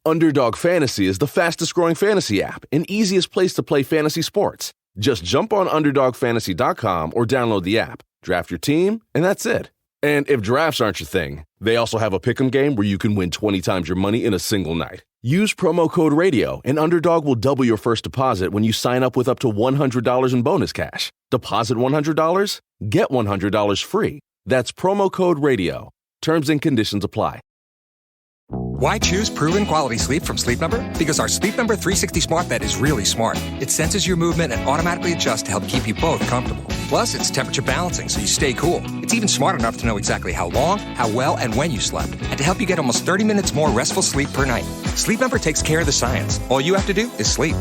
Underdog Fantasy is the fastest growing fantasy app and easiest place to play fantasy sports. Just jump on UnderdogFantasy.com or download the app, draft your team, and that's it. And if drafts aren't your thing, they also have a pick'em game where you can win 20 times your money in a single night. Use promo code RADIO, and Underdog will double your first deposit when you sign up with up to $100 in bonus cash. Deposit $100, get $100 free. That's promo code RADIO. Terms and conditions apply. Why choose proven quality sleep from Sleep Number? Because our Sleep Number 360 smart bed is really smart. It senses your movement and automatically adjusts to help keep you both comfortable. Plus, it's temperature balancing so you stay cool. It's even smart enough to know exactly how long, how well, and when you slept, and to help you get almost 30 minutes more restful sleep per night. Sleep Number takes care of the science. All you have to do is sleep.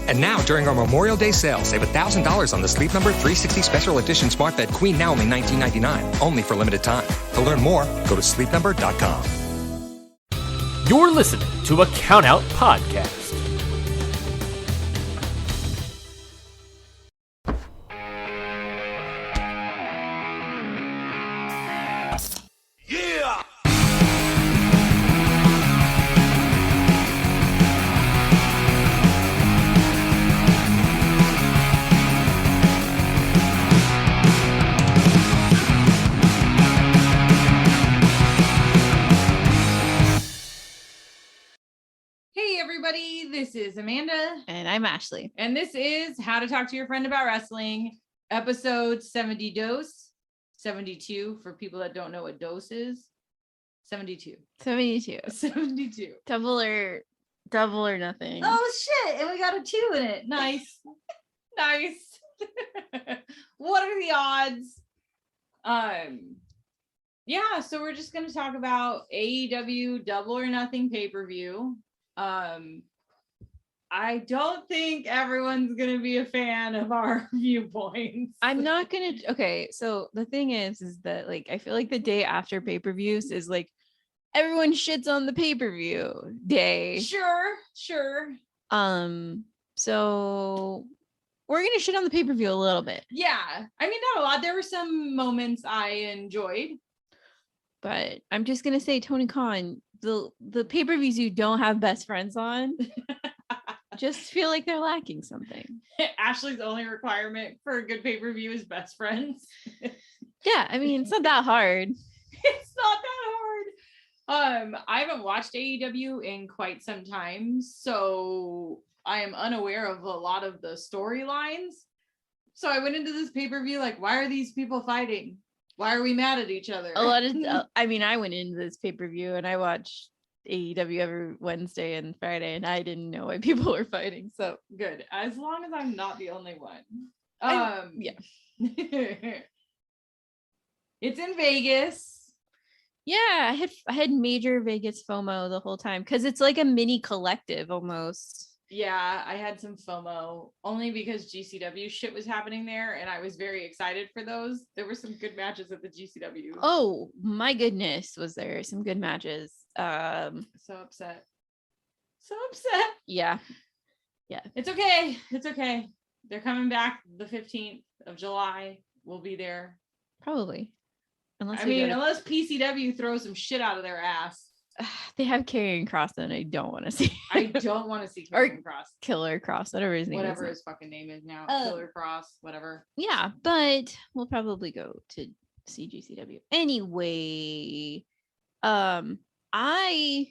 And now, during our Memorial Day sale, save $1,000 on the Sleep Number 360 Special Edition Smart Bed Queen, now only $19.99, only for limited time. To learn more, go to sleepnumber.com. You're listening to a Countout Podcast. Yeah! Hey everybody, this is Amanda. And I'm Ashley. And this is How to Talk to Your Friend About Wrestling, episode 70 dose. 72 for people that don't know what dose is. 72. 72. 72. Double or nothing. Oh shit, and we got a 2 in it. Nice. Nice. What are the odds? Yeah, so we're just going to talk about AEW Double or Nothing pay-per-view. I don't think everyone's gonna be a fan of our viewpoints. I'm not gonna. Okay, so the thing is that like I feel like the day after pay-per-views is like everyone shits on the pay-per-view day. Sure. So we're gonna shit on the pay-per-view a little bit. Yeah, I mean not a lot. There were some moments I enjoyed, but I'm just gonna say, Tony Khan, the pay-per-views you don't have best friends on just feel like they're lacking something. Ashley's only requirement for a good pay-per-view is best friends. Yeah, I mean it's not that hard. It's not that hard. I haven't watched AEW in quite some time, so I am unaware of a lot of the storylines. So I went into this pay-per-view like, why are these people fighting? Why are we mad at each other? A lot of, I mean, I went into this pay-per-view and I watched AEW every Wednesday and Friday, and I didn't know why people were fighting. So good, as long as I'm not the only one. Yeah. It's in Vegas. Yeah, I had major Vegas FOMO the whole time because it's like a mini collective almost. Yeah, I had some FOMO only because GCW shit was happening there and I was very excited for those. There were some good matches at the GCW. Oh my goodness, was there some good matches. So upset. Yeah. It's okay. They're coming back the 15th of July. We'll be there. Probably. Unless PCW throws some shit out of their ass. They have Karrion Kross and I don't want to see. I don't want to see Karrion Kross. Killer Cross, whatever his name is. Whatever his fucking name is now. Killer Cross, whatever. Yeah, but we'll probably go to see GCW. Anyway, I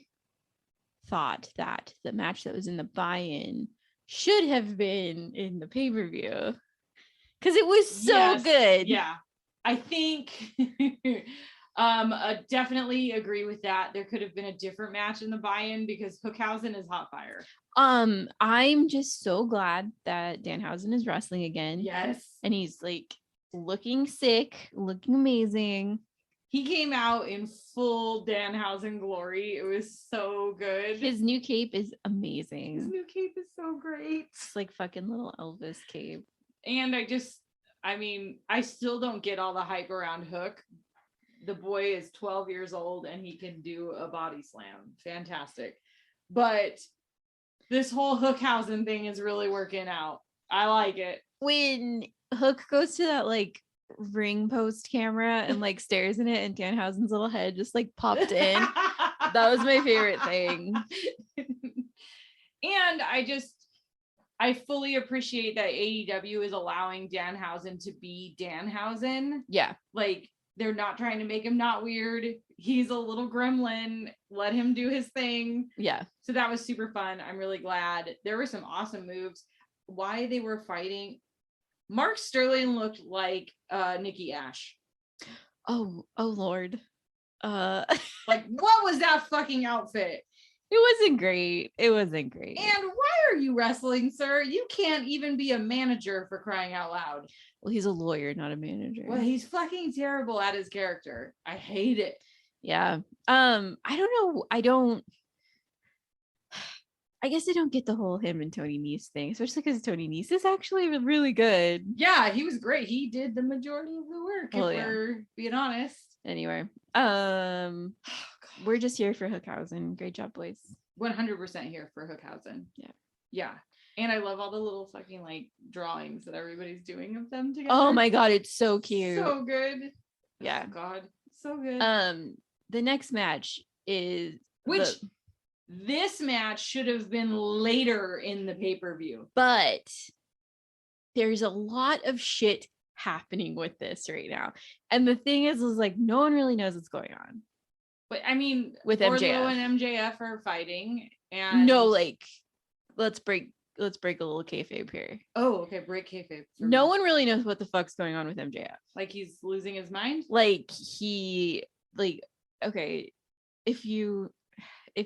thought that the match that was in the buy-in should have been in the pay-per-view because it was so good. Yeah, I think definitely agree with that. There could have been a different match in the buy-in because Hookhausen is hot fire. I'm just so glad that Danhausen is wrestling again. Yes, and he's like looking sick, looking amazing. He came out in full Danhausen glory. It was so good. His new cape is amazing. His new cape is so great. It's like fucking little Elvis cape. And I still don't get all the hype around Hook. The boy is 12 years old and he can do a body slam. Fantastic. But this whole Hookhausen thing is really working out. I like it. When Hook goes to that like ring post camera and like stares in it and Danhausen's little head just like popped in. That was my favorite thing. And I fully appreciate that AEW is allowing Danhausen to be Danhausen. Yeah. Like, they're not trying to make him not weird. He's a little gremlin. Let him do his thing. Yeah. So that was super fun. I'm really glad. There were some awesome moves. Why they were fighting. Mark Sterling looked like Nikki Ash. Oh Lord. Like, what was that fucking outfit? It wasn't great. And why are you wrestling, sir? You can't even be a manager, for crying out loud. Well, he's a lawyer, not a manager. Well, he's fucking terrible at his character. I hate it. Yeah. I don't know. I guess I don't get the whole him and Tony Nese thing, especially because Tony Nese is actually really good. Yeah, he was great. He did the majority of the work, if we're being honest. Anyway, we're just here for Hookhausen. Great job, boys. 100% here for Hookhausen. Yeah. And I love all the little fucking like drawings that everybody's doing of them together. Oh my god, it's so cute. So good. Yeah. Oh god, so good. The next match is this match should have been later in the pay-per-view. But there's a lot of shit happening with this right now. And the thing is like no one really knows what's going on. But I mean, with Wardlow MJF and MJF are fighting, and no, like let's break a little kayfabe here. Oh, okay, break kayfabe. No one really knows what the fuck's going on with MJF. Like he's losing his mind. Like he, like, okay, if you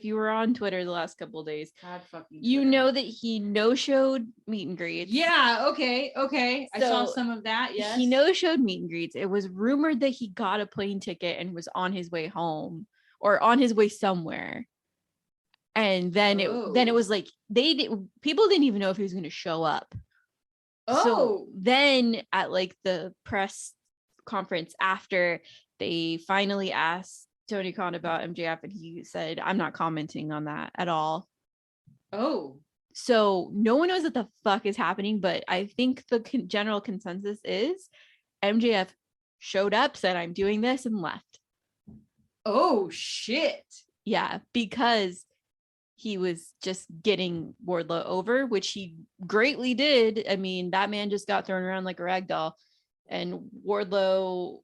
were on Twitter the last couple of days, God fucking you Twitter. know that he no-showed meet and greets. Yeah, okay. So I saw some of that. Yes, he no-showed meet and greets. It was rumored that he got a plane ticket and was on his way home or on his way somewhere. And then it was like people didn't even know if he was going to show up. Oh, so then at like the press conference after, they finally asked Tony Khan about MJF and he said, I'm not commenting on that at all. Oh, so no one knows what the fuck is happening, but I think the general consensus is MJF showed up, said I'm doing this, and left. Oh shit. Yeah, because he was just getting Wardlow over, which he greatly did. I mean, that man just got thrown around like a rag doll, and Wardlow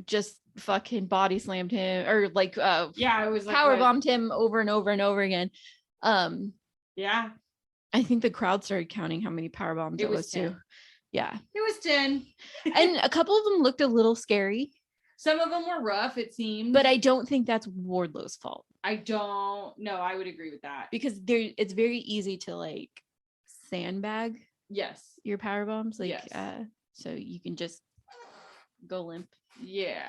just fucking body slammed him, or like it was like power bombed him over and over and over again. Yeah, I think the crowd started counting how many power bombs it was 10. too. Yeah, it was 10. and a couple of them looked a little scary. Some of them were rough, it seemed, but I don't think that's Wardlow's fault. I don't know. I would agree with that, because it's very easy to like sandbag. Yes, your power bombs, like yes. So you can just go limp. Yeah.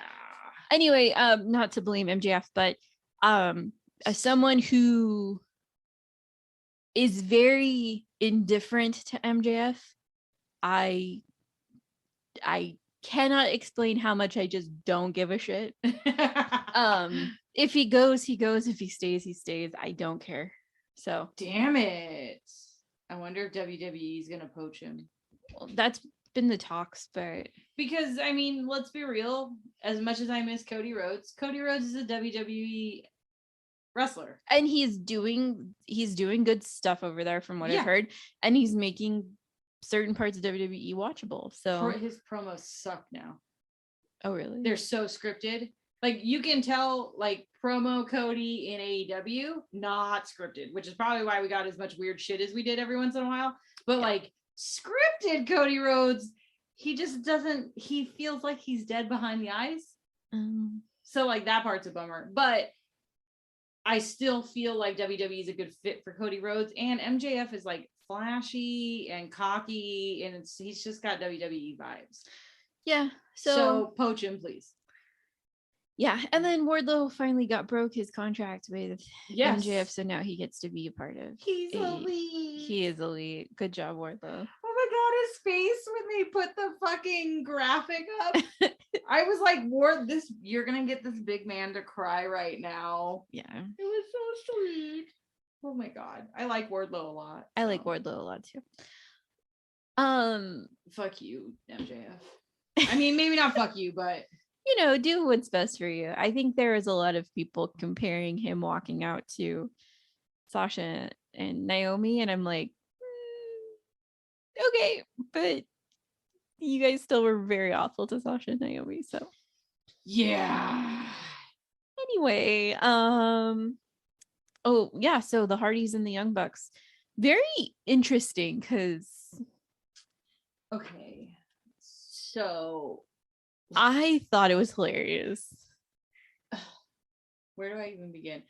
Anyway, not to blame MJF, but as someone who is very indifferent to MJF, I cannot explain how much I just don't give a shit. If he goes, he goes. If he stays, he stays. I don't care. So damn it. I wonder if WWE is gonna poach him. Well, that's been the talks, but because I mean, let's be real. As much as I miss Cody Rhodes is a WWE wrestler, and he's doing good stuff over there from what I've heard, and he's making certain parts of WWE watchable. So his promos suck now. Oh really? They're so scripted. Like you can tell, like promo Cody in AEW, not scripted, which is probably why we got as much weird shit as we did every once in a while. But like scripted Cody Rhodes, he just doesn't. He feels like he's dead behind the eyes. So like that part's a bummer. But I still feel like WWE is a good fit for Cody Rhodes, and MJF is like flashy and cocky, and he's just got WWE vibes. Yeah. So poach him, please. Yeah, and then Wardlow finally broke his contract with MJF, so now he gets to be a part of. He's elite. He is elite. Good job, Wardlow. Oh my god, his face when they put the fucking graphic up. I was like, you're gonna get this big man to cry right now. Yeah. It was so sweet. Oh my god. I like Wardlow a lot. I like Wardlow a lot too. Fuck you, MJF. I mean, maybe not fuck you, but do what's best for you. I think there is a lot of people comparing him walking out to Sasha and Naomi, and I'm like, okay, but you guys still were very awful to Sasha and Naomi. So Yeah. anyway, oh yeah, so the Hardys and the Young Bucks, very interesting because Okay. So I thought it was hilarious. where do I even begin?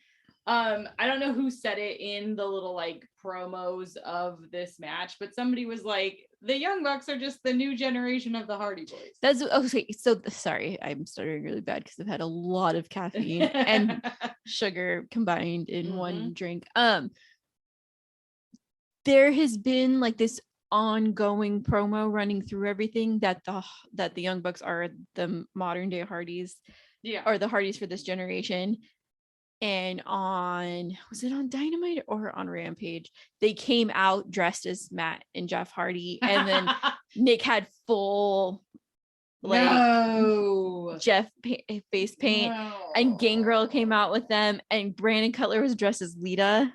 I don't know who said it in the little like promos of this match, but somebody was like, the Young Bucks are just the new generation of the Hardy Boys. That's okay. So sorry, I'm stuttering really bad because I've had a lot of caffeine and sugar combined in one drink. There has been like this ongoing promo running through everything that the Young Bucks are the modern day Hardys, or the Hardys for this generation. And was it on Dynamite or on Rampage? They came out dressed as Matt and Jeff Hardy, and then Nick had full Jeff face paint, and Gangrel came out with them, and Brandon Cutler was dressed as Lita.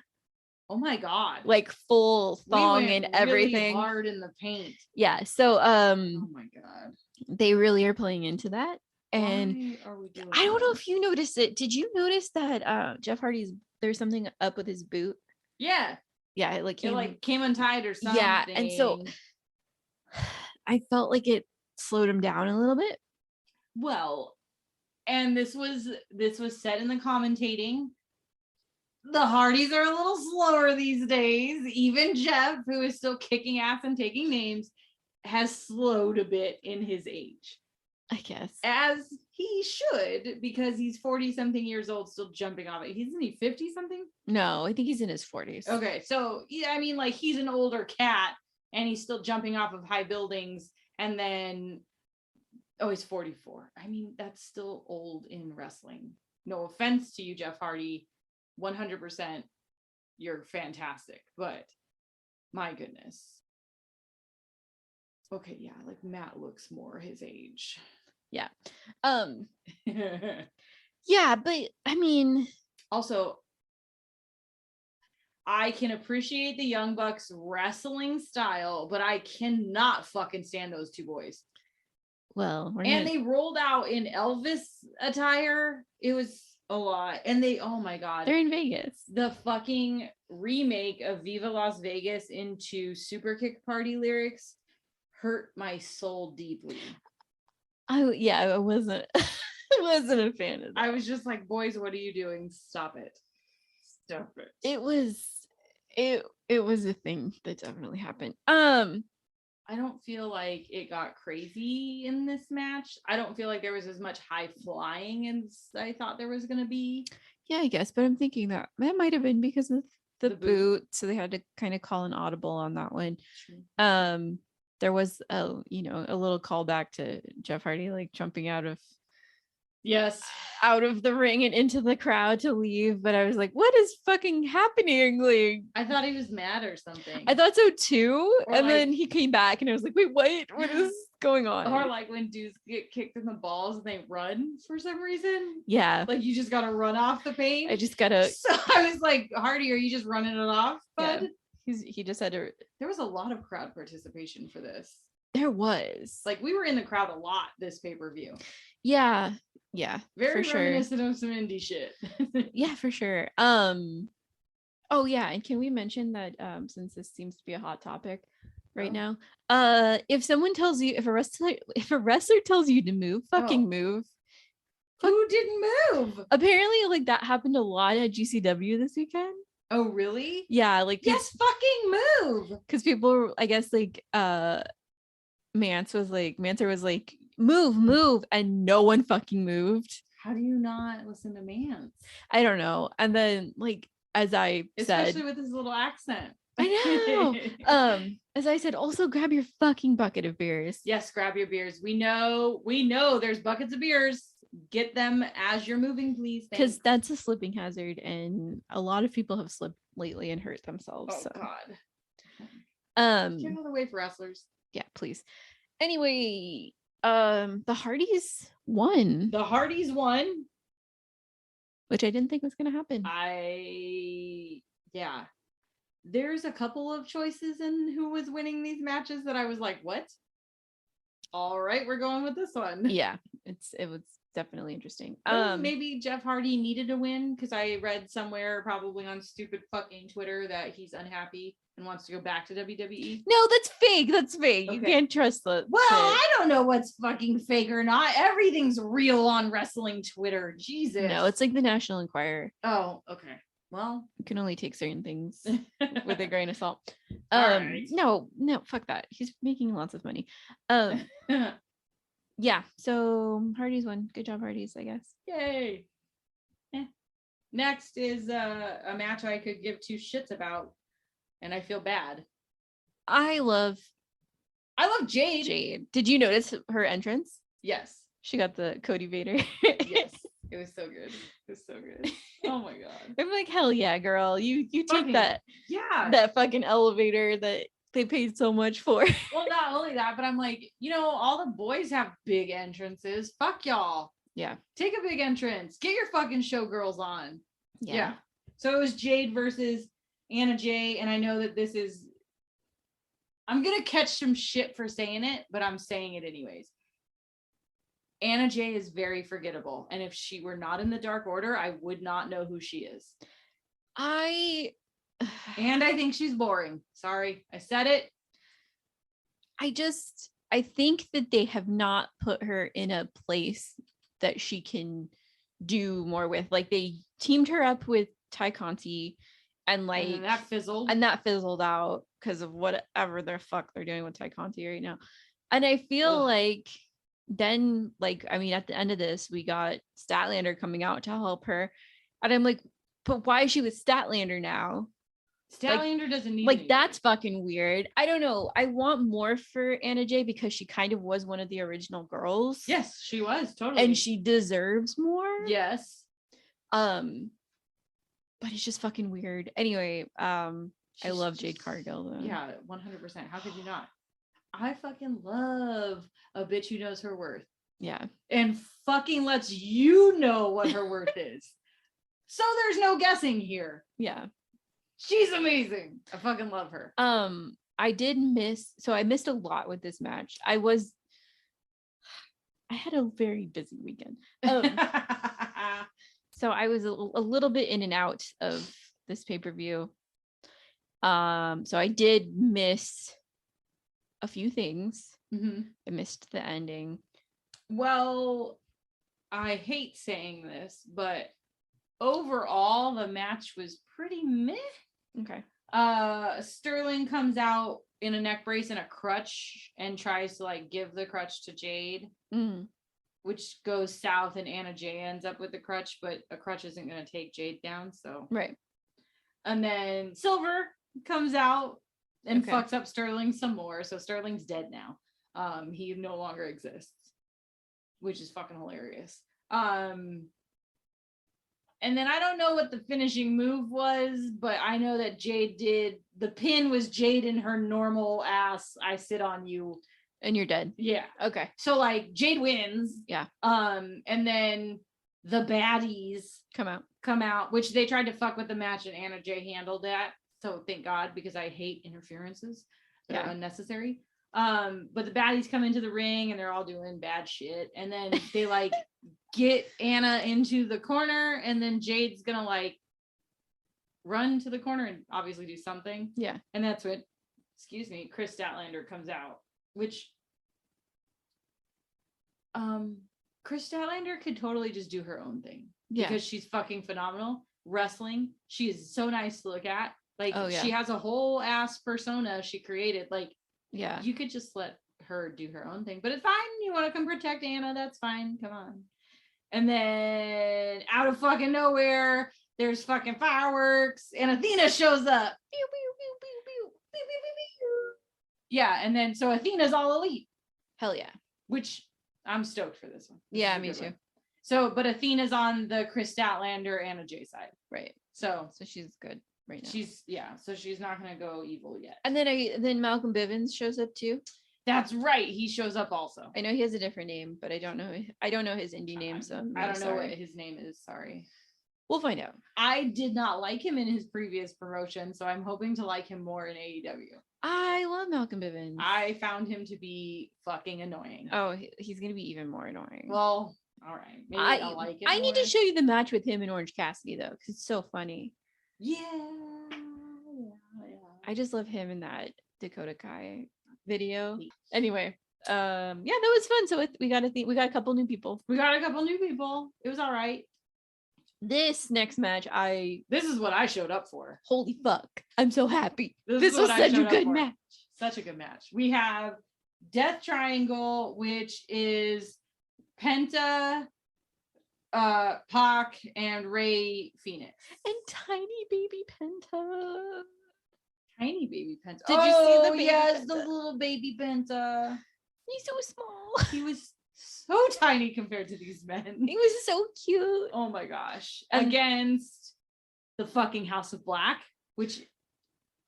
Oh my god! Like full thong and everything. Really hard in the paint. Yeah. So oh my god, they really are playing into that. And why are we doing I don't know if you noticed it. Did you notice that Jeff Hardy's there's something up with his boot? Yeah. Yeah, it came untied or something. Yeah, and so I felt like it slowed him down a little bit. Well, and this was said in the commentating. The Hardys are a little slower these days. Even Jeff, who is still kicking ass and taking names, has slowed a bit in his age. I guess. As he should, because he's 40 something years old, still jumping off it. Isn't he 50 something? No, I think he's in his 40s. Okay, so yeah, I mean, like he's an older cat and he's still jumping off of high buildings. And then, he's 44. I mean, that's still old in wrestling. No offense to you, Jeff Hardy. 100%, you're fantastic, but my goodness. Okay, yeah, like Matt looks more his age. Yeah. Yeah, but I mean, also I can appreciate the Young Bucks wrestling style, but I cannot fucking stand those two boys. Well, they rolled out in Elvis attire. It was a lot. And oh my god, they're in Vegas. The fucking remake of Viva Las Vegas into Super Kick Party lyrics hurt my soul deeply. I wasn't I wasn't a fan of that. I was just like, boys, what are you doing? Stop it. It was a thing that definitely happened. I don't feel like it got crazy in this match. I don't feel like there was as much high flying as I thought there was going to be. Yeah, I guess, but I'm thinking that might have been because of the boot, so they had to kind of call an audible on that one. True. There was a little callback to Jeff Hardy like jumping out of the ring and into the crowd to leave, but I was like, what is fucking happening? Like, I thought he was mad or something. I thought so too. And then he came back and I was like, wait, what is going on? Or like when dudes get kicked in the balls and they run for some reason. Yeah. Like you just gotta run off the pain. I just gotta. So I was like, Hardy, are you just running it off, bud? Yeah. He just had to. There was a lot of crowd participation for this. There was. Like we were in the crowd a lot this pay-per-view. Yeah. Very for reminiscent of some indie shit. Yeah, for sure. Oh yeah, and can we mention that since this seems to be a hot topic right now, if someone tells you, if a wrestler tells you to move, fucking move. Who didn't move? Apparently, like that happened a lot at GCW this weekend. Oh really? Yeah, like yes, fucking move. Because people, I guess, like Manser was like, move, and no one fucking moved. How do you not listen to Mance? I don't know. And then, like, as I said, especially with his little accent. I know. As I said, also grab your fucking bucket of beers. Yes, grab your beers. We know there's buckets of beers. Get them as you're moving, please. Because that's a slipping hazard, and a lot of people have slipped lately and hurt themselves. Oh so. God. Get out of the way for wrestlers. Yeah, please. Anyway, The Hardys won, The Hardys won. which I didn't think was gonna happen. Yeah. There's a couple of choices in who was winning these matches that I was like, what? All right, we're going with this one. Yeah, it was definitely interesting. Maybe Jeff Hardy needed to win because I read somewhere, probably on stupid fucking Twitter, that he's unhappy and wants to go back to WWE. No, that's fake. That's fake. You Okay. can't trust the Well, shit. I don't know what's fucking fake or not. Everything's real on wrestling Twitter. Jesus. No, it's like the National Enquirer. Oh, okay. Well, You can only take certain things with a grain of salt. Alright. No, fuck that. He's making lots of money. Yeah, so Hardy's won. Good job, Hardy's, I guess. Yay. Next is a match I could give two shits about, and I feel bad. I love Jade. Jade. Did you notice her entrance? Yes. She got the Cody Vader. Yes. It was so good. It was so good. Oh my god. I'm like, hell yeah, girl. You Fucking- take that fucking elevator that they paid so much for. Well, not only that, but I'm like, all the boys have big entrances. Fuck y'all. Yeah. Take a big entrance. Get your fucking showgirls on. Yeah. So it was Jade versus Anna Jay, and I know that I'm gonna catch some shit for saying it, but I'm saying it anyways. Anna Jay is very forgettable, and if she were not in the Dark Order, I would not know who she is. And I think she's boring. Sorry, I said it. I think that they have not put her in a place that she can do more with. Like, they teamed her up with Ty Conti, and And that fizzled. and that fizzled out because of whatever the fuck they're doing with Ty Conti right now. And I feel like then, at the end of this, we got Statlander coming out to help her, and I'm like, but why is she with Statlander now? Statlander doesn't need Like, that's fucking weird. I don't know. I want more for Anna Jay because she kind of was one of the original girls. Yes, she was totally, and she deserves more. Yes. But it's just fucking weird. Anyway, I love Jade Cargill though. Yeah, 100%. How could you not? I fucking love a bitch who knows her worth. Yeah. And fucking lets you know what her worth is. So there's no guessing here. Yeah. She's amazing. I fucking love her. I missed a lot with this match. I had a very busy weekend. So I was a little bit in and out of this pay-per-view. So I did miss a few things. Mm-hmm. I missed the ending. Well, I hate saying this, but overall the match was pretty meh. Okay. Sterling comes out in a neck brace and a crutch and tries to give the crutch to Jade, which goes south, and Anna Jay ends up with the crutch, but a crutch isn't going to take Jade down. So right. And then Silver comes out and fucks up Sterling some more. So Sterling's dead now. He no longer exists, which is fucking hilarious. And then I don't know what the finishing move was, but I know that Jade did. The pin was Jade in her normal ass. I sit on you. And you're dead. Yeah. Okay. So Jade wins. Yeah. And then the baddies come out, which they tried to fuck with the match, and Anna Jay handled that. So thank God, because I hate interferences that are unnecessary. But the baddies come into the ring and they're all doing bad shit. And then they get Anna into the corner, and then Jade's gonna run to the corner and obviously do something. Yeah. And that's when, Chris Statlander comes out, which Chris Statlander could totally just do her own thing. Yeah. Because she's fucking phenomenal. Wrestling. She is so nice to look at. She has a whole ass persona she created. Yeah. You could just let her do her own thing, but it's fine. You want to come protect Anna? That's fine. Come on. And then out of fucking nowhere, there's fucking fireworks, and Athena shows up. Pew, pew, pew, pew, pew, pew, pew, pew, pew. Yeah, and then so Athena's all elite. Hell yeah. Which I'm stoked for this one. Yeah, me too. One. So, but Athena's on the Chris Statlander, Anna Jay side. Right. So she's good right now. So she's not gonna go evil yet. And then Malcolm Bivens shows up too. That's right. He shows up also. I know he has a different name, but I don't know his indie name, so I don't know what his name is. Sorry. We'll find out. I did not like him in his previous promotion, so I'm hoping to like him more in AEW. I love Malcolm Bivens. I found him to be fucking annoying. Oh, he's gonna be even more annoying. Well, all right. Maybe I'll like him I need more. to show you the match with him and Orange Cassidy though, because it's so funny. Yeah. I just love him in that Dakota Kai video. Anyway, yeah, that was fun. So we got a couple new people. It was all right. This next match, this is what I showed up for. Holy fuck. I'm so happy. This was such a good match. Such a good match. We have Death Triangle, which is Penta, Pac, and Ray Phoenix. And tiny baby Penta. Tiny baby Penta. Did you see the baby yes, Penta? the little baby Penta. He's so small. He was so tiny compared to these men. He was so cute. Oh my gosh. And against the fucking House of Black, which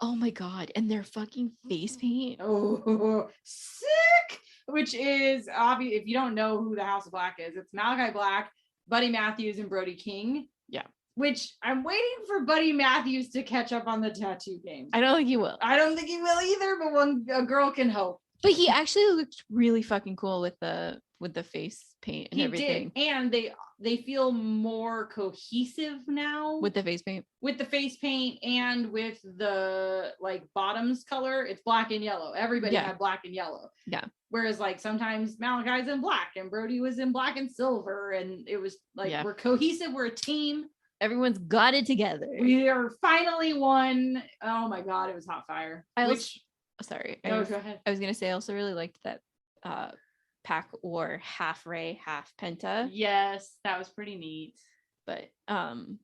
oh my god, and their fucking face paint. Oh, sick. Which is obvious if you don't know who the House of Black is. It's Malachi Black, Buddy Matthews, and Brody King. Yeah. Which I'm waiting for Buddy Matthews to catch up on the tattoo game. I don't think he will. I don't think he will either, but a girl can hope. But he actually looked really fucking cool with the face paint and everything. Did. And they feel more cohesive now With the face paint. With the face paint and with the like bottoms color. It's black and yellow. Everybody had black and yellow. Yeah. Whereas like sometimes Malachi's in black and Brody was in black and silver, and it was like we're cohesive. We're a team. Everyone's got it together. We are finally one. Oh my god, it was hot fire. Go ahead. I was gonna say I also really liked that Pac wore half Ray, half Penta. Yes, that was pretty neat. But the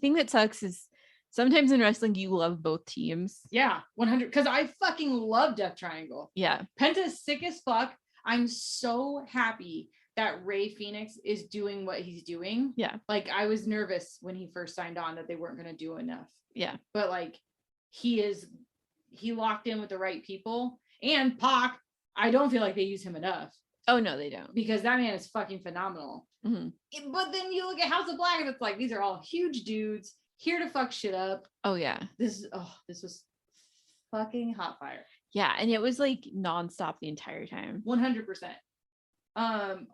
thing that sucks is sometimes in wrestling you love both teams. Yeah, 100. Because I fucking love Death Triangle. Yeah, Penta's sick as fuck. I'm so happy that Ray Phoenix is doing what he's doing. Yeah, like I was nervous when he first signed on that they weren't going to do enough. Yeah, but like he locked in with the right people. And Pac, I don't feel like they use him enough. Oh no, they don't, because that man is fucking phenomenal. Mm-hmm. But then you look at House of Black and it's like these are all huge dudes here to fuck shit up. Oh yeah, this was fucking hot fire. Yeah, and it was like nonstop the entire time. 100%.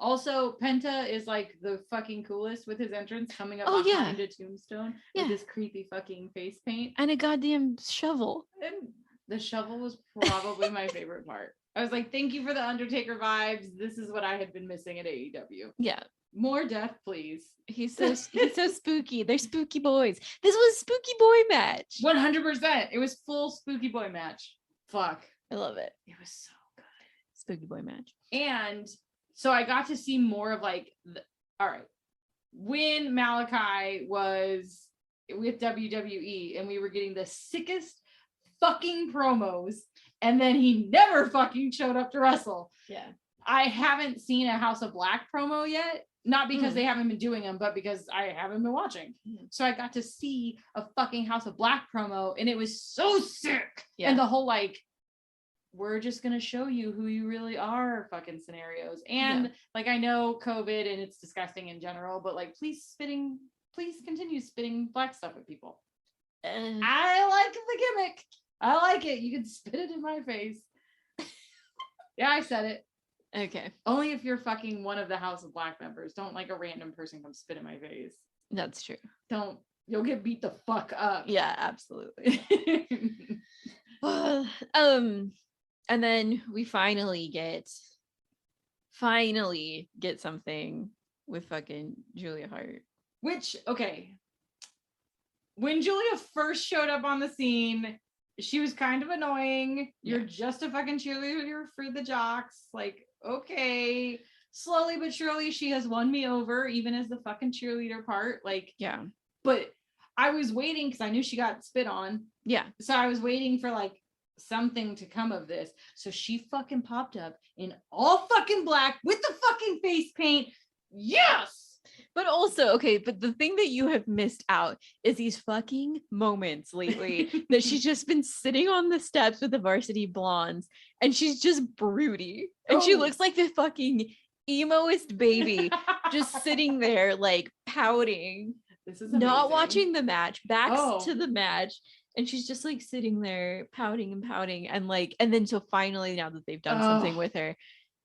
Also Penta is like the fucking coolest with his entrance coming up behind a tombstone with his creepy fucking face paint and a goddamn shovel. And the shovel was probably my favorite part. I was like, thank you for the Undertaker vibes. This is what I had been missing at AEW. Yeah. More death, please. He's so spooky. They're spooky boys. This was a spooky boy match. 100%. It was full spooky boy match. Fuck. I love it. It was so good. Spooky boy match. And so I got to see more of like, all right, when Malachi was with WWE and we were getting the sickest fucking promos, and then he never fucking showed up to wrestle. Yeah. I haven't seen a House of Black promo yet. Not because they haven't been doing them, but because I haven't been watching. So I got to see a fucking House of Black promo, and it was so sick. Yeah. And the whole like, we're just gonna show you who you really are fucking scenarios. And like, I know COVID and it's disgusting in general, but like, please continue spitting black stuff at people. I like the gimmick. I like it. You can spit it in my face. Yeah, I said it. Okay. Only if you're fucking one of the House of Black members. Don't like a random person come spit in my face. That's true. You'll get beat the fuck up. Yeah, absolutely. And then we finally get something with fucking Julia Hart. Which, okay. When Julia first showed up on the scene, she was kind of annoying. You're just a fucking cheerleader for the jocks. Like, okay. Slowly but surely, she has won me over, even as the fucking cheerleader part. Like, yeah. But I was waiting because I knew she got spit on. Yeah. So I was waiting for like something to come of this. So she fucking popped up in all fucking black with the fucking face paint. Yes. But also, okay, but the thing that you have missed out is these fucking moments lately that she's just been sitting on the steps with the Varsity Blondes and she's just broody. And she looks like the fucking emoist baby just sitting there like pouting. This is not amazing. watching the match, backs Oh. to the match. And she's just like sitting there pouting and pouting. And like, and then so finally now that they've done something with her,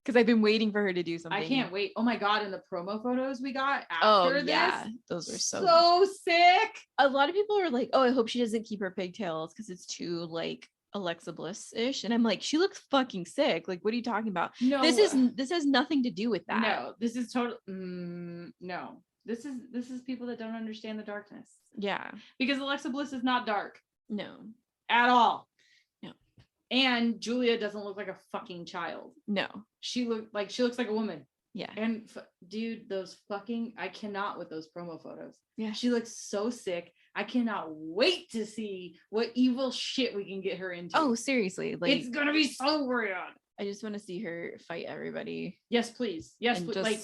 because I've been waiting for her to do something. I can't wait. Oh my God. And the promo photos we got after this. Those were so sick. A lot of people are like, oh, I hope she doesn't keep her pigtails because it's too like Alexa Bliss-ish. And I'm like, she looks fucking sick. Like, what are you talking about? No, this has nothing to do with that. No, this is total. No, this is people that don't understand the darkness. Yeah. Because Alexa Bliss is not dark. No. At all. No. And Julia doesn't look like a fucking child. No. She looks like a woman. Yeah. And dude, those fucking, I cannot with those promo photos. Yeah. She looks so sick. I cannot wait to see what evil shit we can get her into. Oh, seriously. Like, it's gonna be so rad. I just want to see her fight everybody. Yes, please. Yes, please. Like,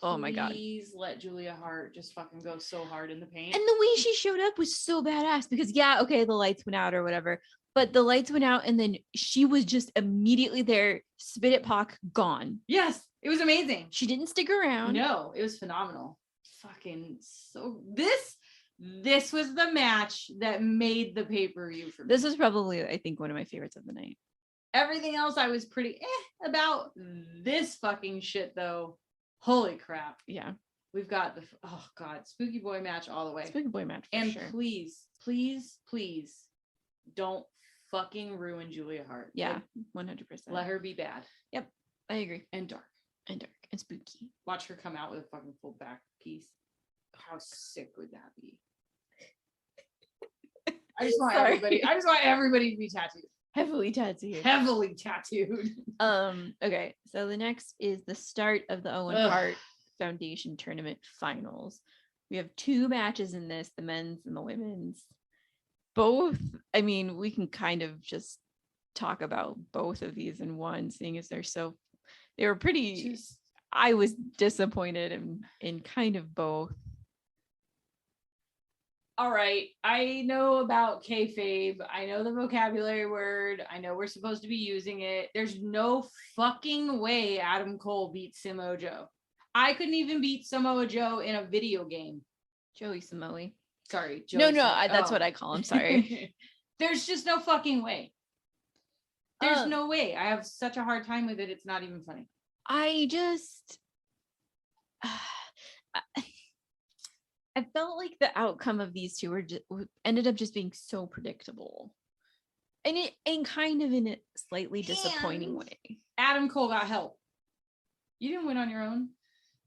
oh my God. Please let Julia Hart just fucking go so hard in the paint. And the way she showed up was so badass because yeah, okay, the lights went out or whatever, but the lights went out and then she was just immediately there, spit at Pac, gone. Yes, it was amazing. She didn't stick around. No, it was phenomenal. Fucking so this was the match that made the pay-per-view for me. This was probably, I think, one of my favorites of the night. Everything else I was pretty about. This fucking shit though. Holy crap. Yeah. We've got the Spooky Boy match all the way. Spooky Boy match. And sure. please don't fucking ruin Julia Hart. Yeah, 100%. Let her be bad. Yep, I agree. And dark. And spooky. Watch her come out with a fucking full back piece. How sick would that be? I just want everybody to be tattooed. Heavily tattooed. Okay, so the next is the start of the Owen Hart Foundation Tournament Finals. We have two matches in this, the men's and the women's. Both, I mean, we can kind of just talk about both of these in one, seeing as they were pretty, I was disappointed in kind of both. All right, I know about kayfabe. I know the vocabulary word. I know we're supposed to be using it. There's no fucking way Adam Cole beats Samoa Joe. I couldn't even beat Samoa Joe in a video game. Joey Samoa. Sorry. That's what I call him. Sorry. There's just no fucking way. There's no way. I have such a hard time with it. It's not even funny. I felt like the outcome of these two ended up just being so predictable, and kind of in a slightly disappointing way. Adam Cole got help. You didn't win on your own.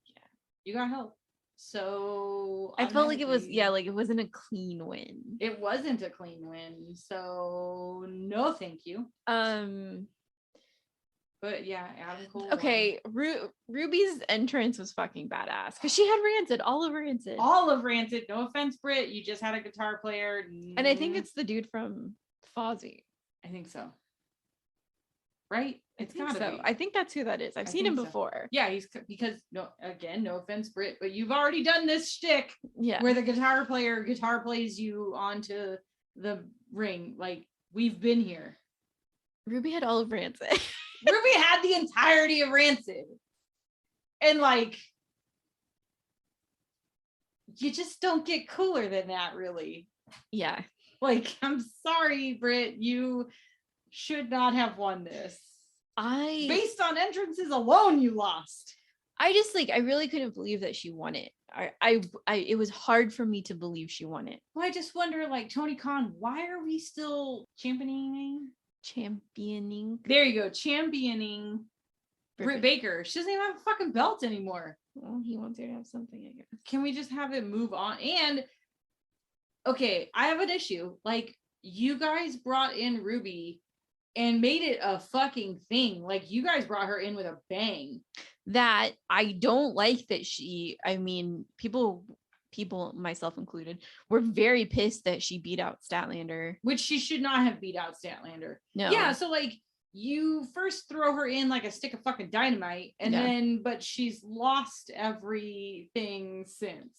Yeah, you got help. So I felt like it was like it wasn't a clean win. It wasn't a clean win. So no, thank you. But yeah, Adam Cole. Okay, Ruby's entrance was fucking badass because she had Rancid, all of Rancid. No offense, Britt. You just had a guitar player. And I think it's the dude from Fozzy. I think so. Right? It's gotta be. I think that's who that is. I've seen him before. Yeah, because no offense, Britt, but you've already done this shtick. Yeah. Where the guitar plays you onto the ring. Like, we've been here. Ruby had all of Rancid. Ruby had the entirety of Rancid. And like, you just don't get cooler than that, really. Yeah. Like, I'm sorry, Britt, you should not have won this. Based on entrances alone, you lost. I really couldn't believe that she won it. It was hard for me to believe she won it. Well, I just wonder, like, Tony Khan, why are we still championing? There you go, championing Britt Baker. She doesn't even have a fucking belt anymore. Well, he wants her to have something, I guess. Can we just have it move on? And okay, I have an issue. Like, you guys brought in Ruby and made it a fucking thing. Like, you guys brought her in with a bang. That I don't like that people, myself included, were very pissed that she beat out Statlander. Which she should not have beat out Statlander. No. Yeah, so like, you first throw her in like a stick of fucking dynamite, and but she's lost everything since.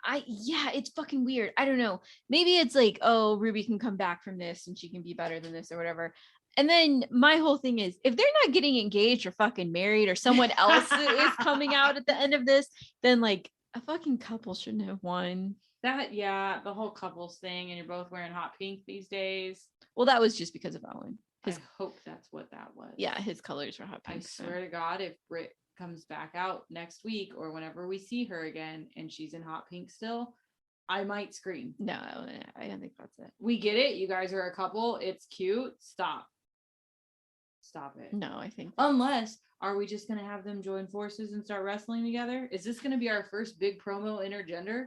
It's fucking weird. I don't know. Maybe it's like, oh, Ruby can come back from this and she can be better than this or whatever. And then my whole thing is, if they're not getting engaged or fucking married or someone else is coming out at the end of this, then like a fucking couple shouldn't have won. The whole couples thing, and you're both wearing hot pink these days. Well, that was just because of Owen. I hope that's what that was. Yeah, his colors were hot pink. I swear to God, if Britt comes back out next week or whenever we see her again and she's in hot pink still, I might scream. No, I don't think that's it. We get it. You guys are a couple. It's cute. Stop it. No, I think. Unless, are we just going to have them join forces and start wrestling together? Is this going to be our first big promo intergender?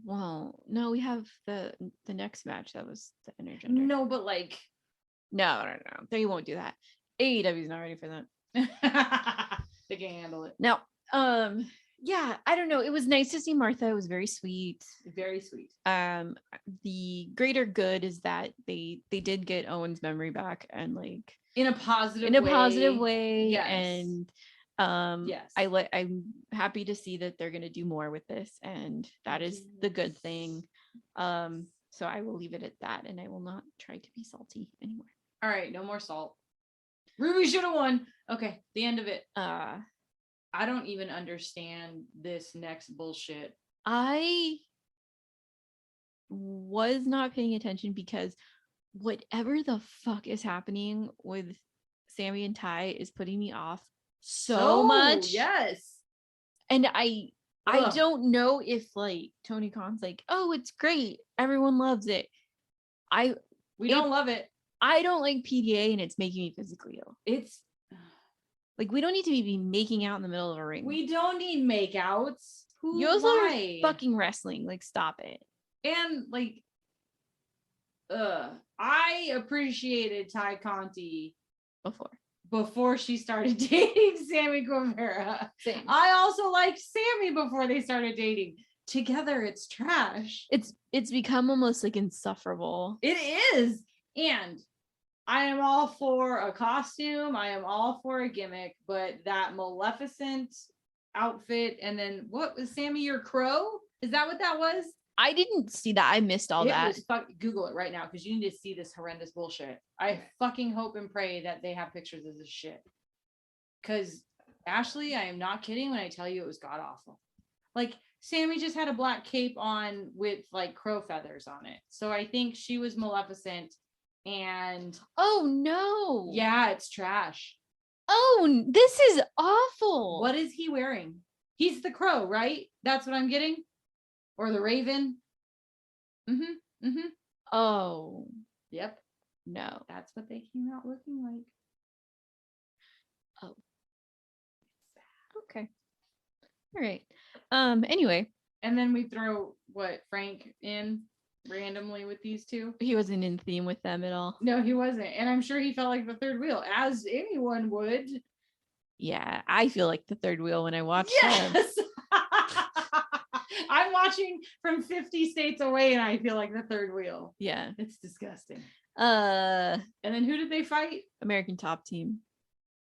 Well, no, we have the next match that was the intergender. No, but like, no, they won't do that. AEW's not ready for that. They can handle it. Now, yeah, I don't know. It was nice to see Martha. It was very sweet. Very sweet. The greater good is that they did get Owen's memory back, and like in a positive way. Yes. And yes, I'm happy to see that they're going to do more with this, and that is the good thing. So I will leave it at that, and I will not try to be salty anymore. All right, no more salt. Ruby should have won. Okay, the end of it. I don't even understand this next bullshit. I was not paying attention because whatever the fuck is happening with Sammy and Ty is putting me off so much. Yes. And I don't know if like Tony Khan's like, oh, it's great, everyone loves it. We don't love it. I don't like PDA, and it's making me physically ill. It's like, we don't need to be making out in the middle of a ring. We don't need makeouts. You also are fucking wrestling. Like, stop it. And like, I appreciated Ty Conti before she started dating Sammy Guevara. Same. I also liked Sammy before they started dating. Together, it's trash. It's become almost like insufferable. It is. And I am all for a costume. I am all for a gimmick, but that Maleficent outfit, and then what was Sammy, your crow? Is that what that was? I didn't see that. I missed all that. Google it right now, because you need to see this horrendous bullshit. I fucking hope and pray that they have pictures of this shit. Because Ashley, I am not kidding when I tell you it was god awful. Like, Sammy just had a black cape on with like crow feathers on it. So I think she was Maleficent. And oh no, yeah, it's trash. Oh, this is awful. What is he wearing? He's the crow, right? That's what I'm getting. Or the raven. Oh, yep. No, that's what they came out looking like. Oh, okay, all right. Anyway, and then we throw Frank in randomly with these two. He wasn't in theme with them at all. No, he wasn't. And I'm sure he felt like the third wheel, as anyone would. Yeah, I feel like the third wheel when I watch them. I'm watching from 50 states away and I feel like the third wheel. Yeah. It's disgusting. And then who did they fight? American Top Team.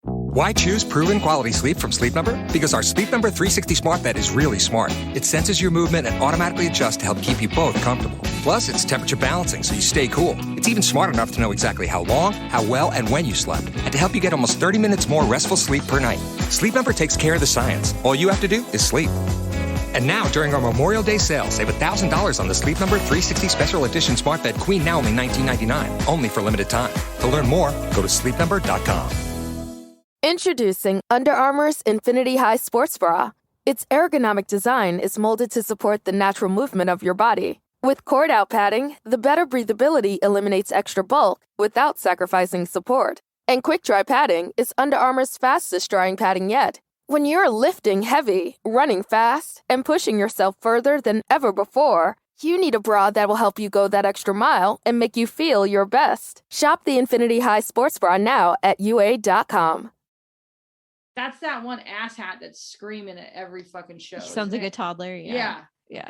Why choose proven quality sleep from Sleep Number? Because our Sleep Number 360 smart bed is really smart. It senses your movement and automatically adjusts to help keep you both comfortable. Plus, it's temperature balancing, so you stay cool. It's even smart enough to know exactly how long, how well, and when you slept, and to help you get almost 30 minutes more restful sleep per night. Sleep Number takes care of the science. All you have to do is sleep. And now, during our Memorial Day sale, save $1,000 on the Sleep Number 360 Special Edition Smart Bed Queen, now only $19.99, only for limited time. To learn more, go to sleepnumber.com. Introducing Under Armour's Infinity High Sports Bra. Its ergonomic design is molded to support the natural movement of your body. With cord-out padding, the better breathability eliminates extra bulk without sacrificing support. And quick-dry padding is Under Armour's fastest-drying padding yet. When you're lifting heavy, running fast, and pushing yourself further than ever before, you need a bra that will help you go that extra mile and make you feel your best. Shop the Infinity High Sports Bra now at UA.com. That's that one asshat that's screaming at every fucking show. Sounds like a toddler. Yeah. Okay.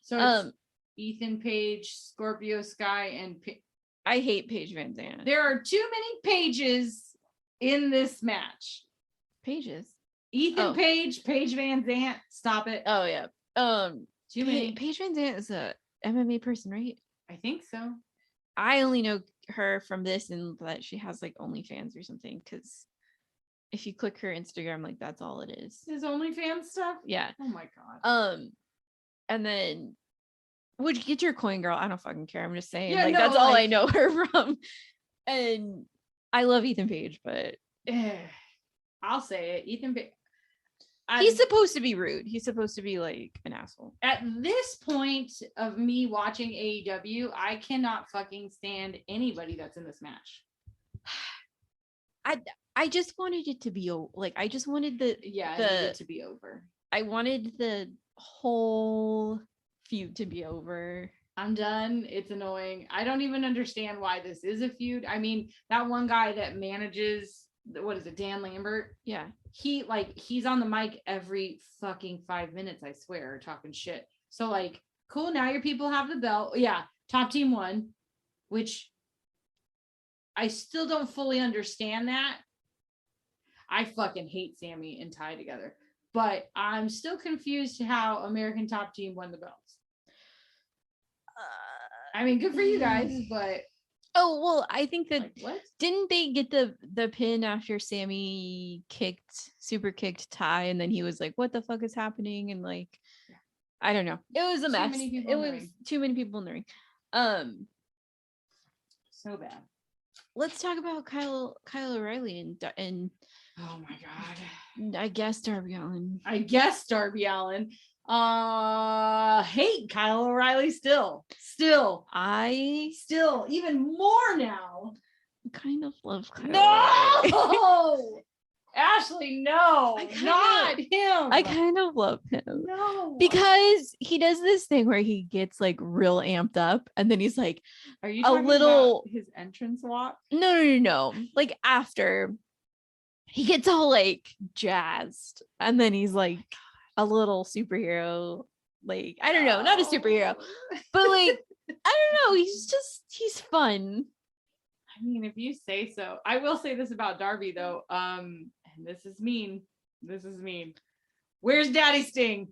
So it's Ethan Page, Scorpio Sky, and I hate Paige Van Zandt. There are too many pages in this match. Pages. Ethan Page, Paige Van Zandt. Stop it. Oh yeah. Too many. Paige Van Zandt is a MMA person, right? I think so. I only know her from this and that she has like OnlyFans or something. Because if you click her Instagram, like that's all it is. His OnlyFans stuff. Yeah. Oh my god. And then would you get your coin, girl? I don't fucking care. I'm just saying, Yeah, like no, that's all I like- know her from. And I love Ethan Page, but I'll say it. Ethan Page. he's supposed to be rude. He's supposed to be like an asshole. At this point of me watching AEW, I cannot fucking stand anybody that's in this match. I just wanted it to be like I just wanted I need it to be over. I wanted the whole feud to be over. I'm done. It's annoying. I don't even understand why this is a feud. I mean, that one guy that manages, what is it, Dan Lambert? Yeah. He's on the mic every fucking 5 minutes, I swear, talking shit. So like, cool, now your people have the belt. Yeah, top team won, which I still don't fully understand that. I fucking hate Sammy and Ty together. But I'm still confused to how American Top Team won the belts. I mean, good for you guys, but Oh well, I think that like, what? didn't they get the pin after Sammy super kicked Ty, and then he was like, "What the fuck is happening?" And like, I don't know. It was a mess. many people It in the was ring. too many people in the ring. So bad. Let's talk about Kyle O'Reilly and Oh my god. I guess Darby Allin. I guess Darby Allin. Hate Kyle O'Reilly still I even more now. kind of love Kyle O'Reilly. No. Ashley, no, not him. I kind of love him. No, Because he does this thing where he gets like real amped up and then he's like, are you a talking little- about his entrance walk? no. Like after he gets all like jazzed and then he's like a little superhero. Like, I don't know, not a superhero, but like, I don't know. He's fun. I mean, if you say so. I will say this about Darby though. And this is mean. Where's Daddy Sting?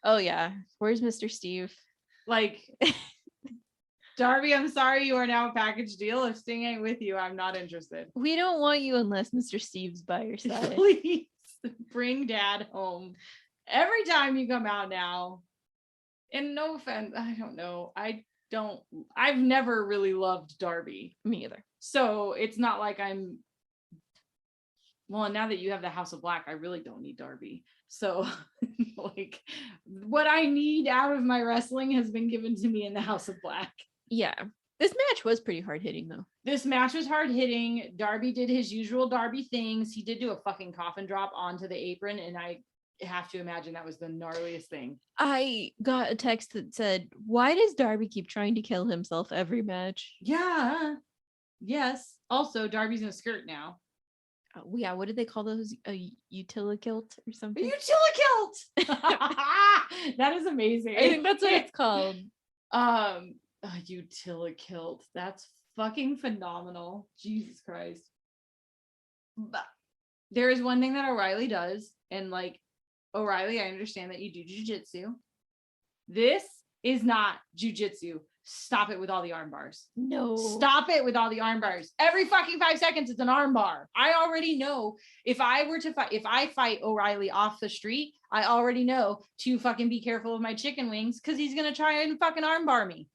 Oh yeah. Where's Mr. Steve? Like, Darby, I'm sorry you are now a package deal. If Sting ain't with you, I'm not interested. We don't want you unless Mr. Steve's by your side. Please bring Dad home. Every time you come out now, and no offense, I don't know. I've never really loved Darby. Me either. So it's not like I'm, well, now that you have the House of Black, I really don't need Darby. So like what I need out of my wrestling has been given to me in the House of Black. Yeah. This match was pretty hard hitting though. This match was hard hitting. Darby did his usual Darby things. He did do a fucking coffin drop onto the apron, and I have to imagine that was the gnarliest thing. I got a text that said, "Why does Darby keep trying to kill himself every match?" Yeah. Yes. Also, Darby's in a skirt now. Yeah, what did they call those? A utilikilt or something? Utilikilt. That is amazing. I think that's what it's called. A utilikilt. That's fucking phenomenal. Jesus Christ. But there is one thing that O'Reilly does, and like O'Reilly, I understand that you do jujitsu. This is not jujitsu. Stop it with all the arm bars. No. Stop it with all the arm bars. Every fucking 5 seconds, it's an arm bar. I already know if I fight O'Reilly off the street, I already know to fucking be careful of my chicken wings because he's going to try and fucking arm bar me.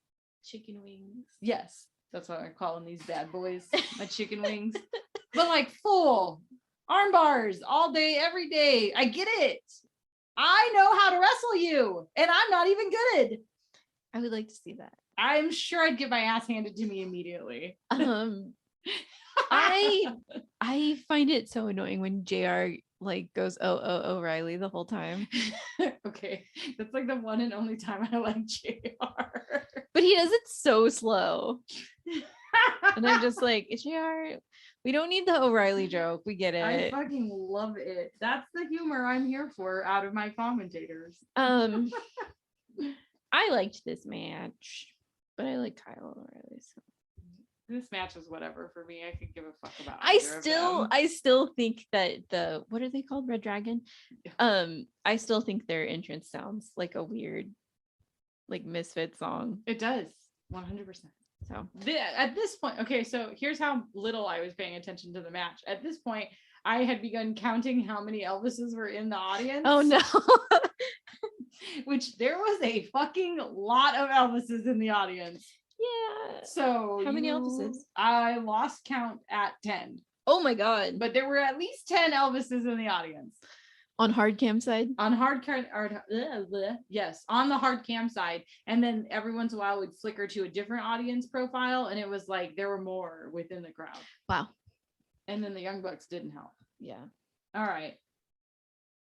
Chicken wings. Yes. That's what I'm calling these bad boys. My chicken wings. But like full arm bars all day, every day. I get it. I know how to wrestle you and I'm not even good. I would like to see that. I'm sure I'd get my ass handed to me immediately. I find it so annoying when JR like goes O'Reilly the whole time. Okay, that's like the one and only time I like JR. But he does it so slow. And I'm just like, JR, we don't need the O'Reilly joke. We get I it. fucking love it. That's the humor I'm here for out of my commentators. I liked this match. but I like Kyle O'Reilly. So. This match was whatever for me. I could give a fuck about. I either still think that what are they called? Red Dragon. I still think their entrance sounds like a weird, like Misfit song. It does 100%. So At this point, okay, so here's how little I was paying attention to the match. At this point, I had begun counting how many Elvises were in the audience. oh no. Which there was a fucking lot of Elvises in the audience. Yeah. So how many Elvises? I lost count at 10. Oh my god. But there were at least 10 Elvises in the audience. On hard cam side? On hard cam, yes, on the hard cam side. And then every once in a while would flicker to a different audience profile, and it was like there were more within the crowd. Wow. And then the Young Bucks didn't help. Yeah. All right.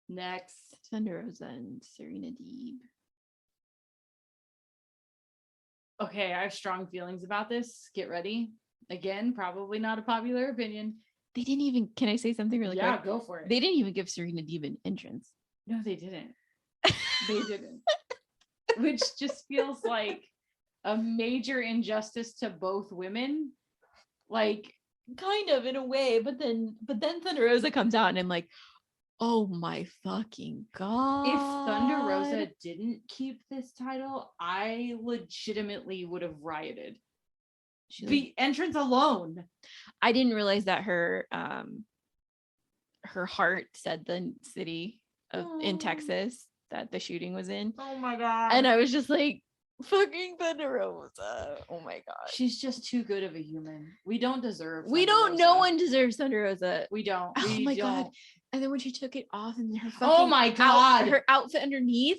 Next. Thunder Rosa and Serena Deeb. Okay, I have strong feelings about this. Get ready. Again, probably not a popular opinion. They didn't even, can I say something really quick? Yeah, go for it. They didn't even give Serena Deeb an entrance. No, they didn't. They didn't. Which just feels like a major injustice to both women. Like, kind of in a way, but then Thunder Rosa comes out and I'm like, oh my fucking god. if Thunder Rosa didn't keep this title, I legitimately would have rioted. The entrance alone. I didn't realize that her heart said the city of in Texas that the shooting was in. Oh my god. And I was just like, fucking Thunder Rosa. Oh my god. She's just too good of a human. We don't deserve We Thunder don't Rosa. no one deserves Thunder Rosa. We don't. Oh We my don't. god. And then when she took it off and her fucking Oh my god. her outfit underneath.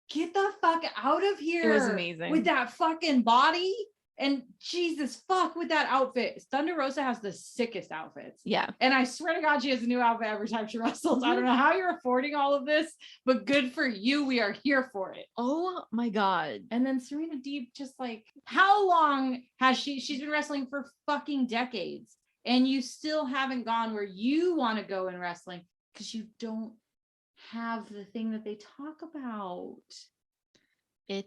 Get the fuck out of here. It was amazing. With that fucking body. And Jesus fuck with that outfit. Thunder Rosa has the sickest outfits. Yeah. And I swear to God, she has a new outfit every time she wrestles. I don't know how you're affording all of this, but good for you. We are here for it. Oh my god. And then Serena Deeb, just like, how long has she's been wrestling for fucking decades, and you still haven't gone where you want to go in wrestling because you don't have the thing that they talk about. You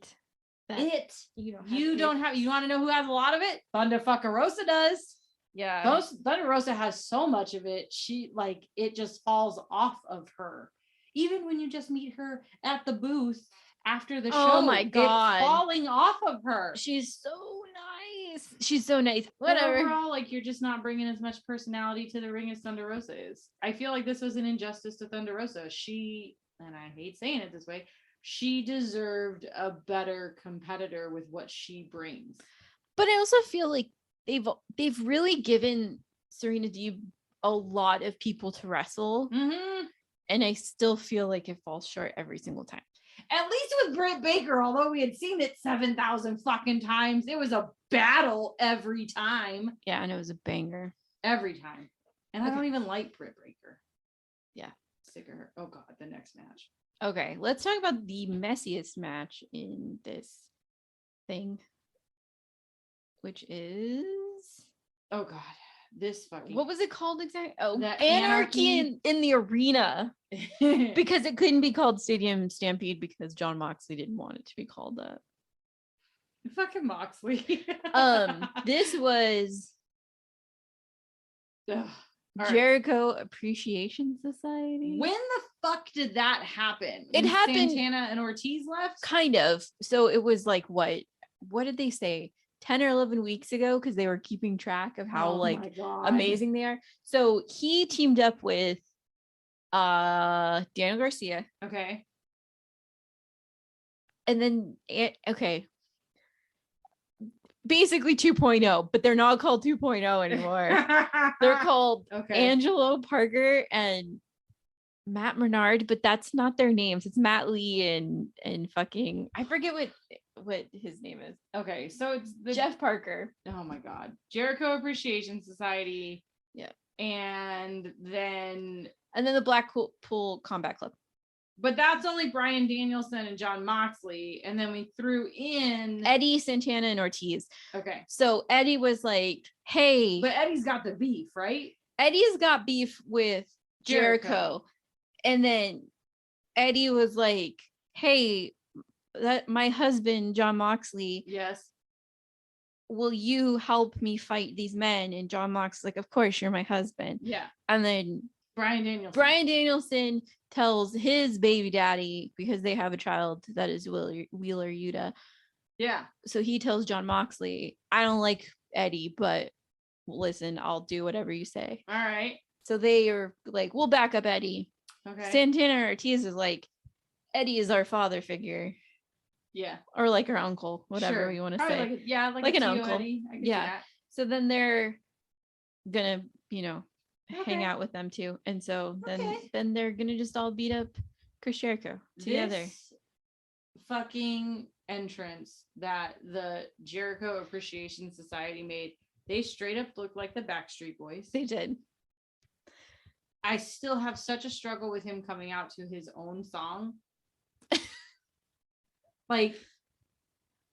don't have. You want to know who has a lot of it? Thunder fucking Rosa does. Yeah. Thunder Rosa has so much of it. She like it just falls off of her. Even when you just meet her at the booth after the show, oh my god, it's falling off of her. She's so nice. She's so nice. Whatever. Whatever. Overall, like you're just not bringing as much personality to the ring as Thunder Rosa is. I feel like this was an injustice to Thunder Rosa. She, and I hate saying it this way, she deserved a better competitor with what she brings. But I also feel like they've really given Serena Deeb a lot of people to wrestle. Mm-hmm. And I still feel like it falls short every single time. At least with Britt Baker, although we had seen it 7,000 fucking times, it was a battle every time. Yeah, and it was a banger. Every time. And I don't even like Britt Baker. Yeah. Sick of her. Oh god, the next match. Okay, let's talk about the messiest match in this thing, which is, oh god, this fucking, what was it called exactly? Oh, That Anarchy Anarchy. in the Arena, because it couldn't be called Stadium Stampede because John Moxley didn't want it to be called that. Fucking Moxley. This was Ugh. All right. Jericho Appreciation Society. When the fuck did that happen? It When happened- Santana and Ortiz left? Kind of. So it was like what did they say? 10 or 11 weeks ago, because they were keeping track of how Oh like my God. amazing they are. So he teamed up with Daniel Garcia, Okay. and then okay, basically 2.0, but they're not called 2.0 anymore. They're called okay. Angelo Parker and Matt Menard, but that's not their names. It's Matt Lee and fucking, I forget what his name is. Okay, so it's the Jeff Parker. Oh my god. Jericho Appreciation Society. Yeah. And then the Blackpool Combat Club. but that's only Bryan Danielson and John Moxley. And then we threw in Eddie, Santana, and Ortiz. okay. So Eddie was like, hey, But Eddie's got the beef, right? Eddie's got beef with Jericho. And then Eddie was like, hey, that my husband, John Moxley, Yes. will you help me fight these men? And John Moxley, like, of course, you're my husband. Yeah. And then Brian Danielson tells his baby daddy, because they have a child that is Wheeler Yuta. Yeah. So he tells John Moxley, I don't like Eddie, but listen, I'll do whatever you say. All right. So they are like, we'll back up Eddie. Okay. Santana Ortiz is like, Eddie is our father figure. Yeah. Or like our uncle, whatever you want to Probably say. Like an a uncle. Eddie. I can see Yeah. that. So then they're gonna, Okay. hang out with them too. And so Okay. then they're gonna just all beat up Chris Jericho together. This fucking entrance that the Jericho Appreciation Society made, they straight up look like the Backstreet Boys. They did. I still have such a struggle with him coming out to his own song. Like,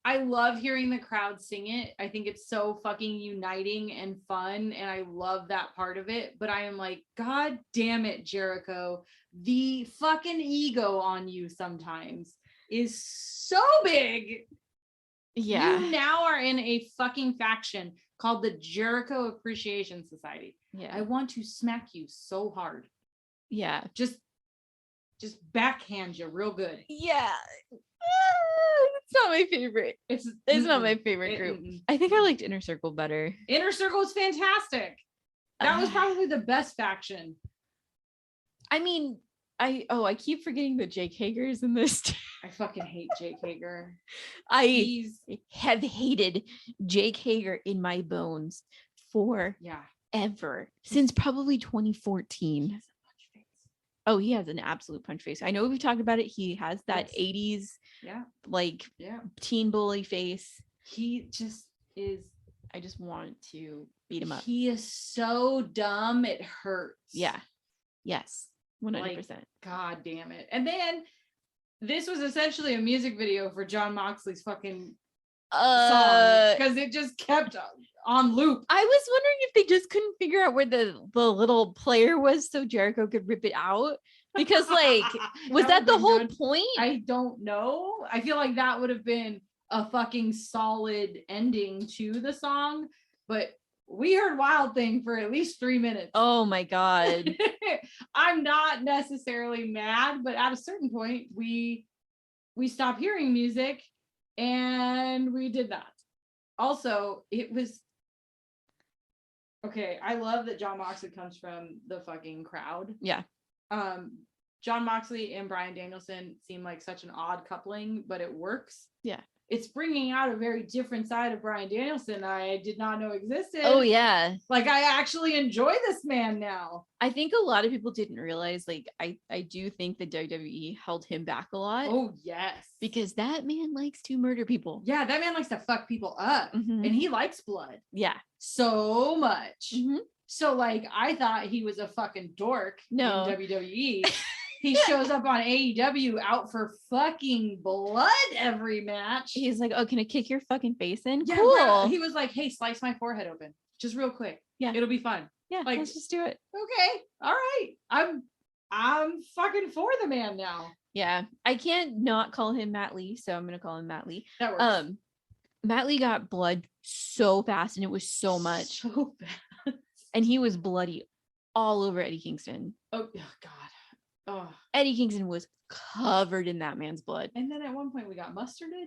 I love hearing the crowd sing it. I think it's so fucking uniting and fun, and I love that part of it. But I am like, God damn it, Jericho. The fucking ego on you sometimes is so big. Yeah. You now are in a fucking faction called the Jericho Appreciation Society. Yeah. I want to smack you so hard. Yeah. Just backhand you real good. Yeah. It's not my favorite. It's not my favorite group. I think I liked Inner Circle better. Inner Circle is fantastic. That was probably the best faction. I mean, I keep forgetting that Jake Hager is in this too. I fucking hate Jake Hager. I have hated Jake Hager in my bones forever, since probably 2014. Oh, he has an absolute punch face. I know we've talked about it. He has that 80s, teen bully face. He just is. I just want to beat him up. He is so dumb, it hurts. Yeah. Yes. 100%. God damn it. And then this was essentially a music video for John Moxley's fucking song, because it just kept on loop. I was wondering if they just couldn't figure out where the little player was so Jericho could rip it out, because was that the whole point? I don't know. I feel like that would have been a fucking solid ending to the song, but we heard Wild Thing for at least 3 minutes. Oh my God. I'm not necessarily mad, but at a certain point we stopped hearing music and we did that. Also, it was okay. I love that John Moxley comes from the fucking crowd. Yeah. John Moxley and Bryan Danielson seem like such an odd coupling, but it works. Yeah. It's bringing out a very different side of Bryan Danielson I did not know existed. Oh yeah. Like, I actually enjoy this man now. I think a lot of people didn't realize, I do think the WWE held him back a lot. Oh yes. Because that man likes to murder people. Yeah, that man likes to fuck people up. Mm-hmm. And he likes blood. Yeah. So much. Mm-hmm. So I thought he was a fucking dork in WWE. He shows up on AEW out for fucking blood every match. He's like, oh, can I kick your fucking face in? Yeah, cool. bro. He was like, hey, slice my forehead open. Just real quick. Yeah. It'll be fun. Yeah, let's just do it. Okay. All right. I'm fucking for the man now. Yeah. I can't not call him Matt Lee, so I'm gonna call him Matt Lee. That works. Matt Lee got blood so fast, and it was so much. So fast. And he was bloody all over Eddie Kingston. Oh God. Oh. Eddie Kingston was covered in that man's blood. And then at one point we got mustarded.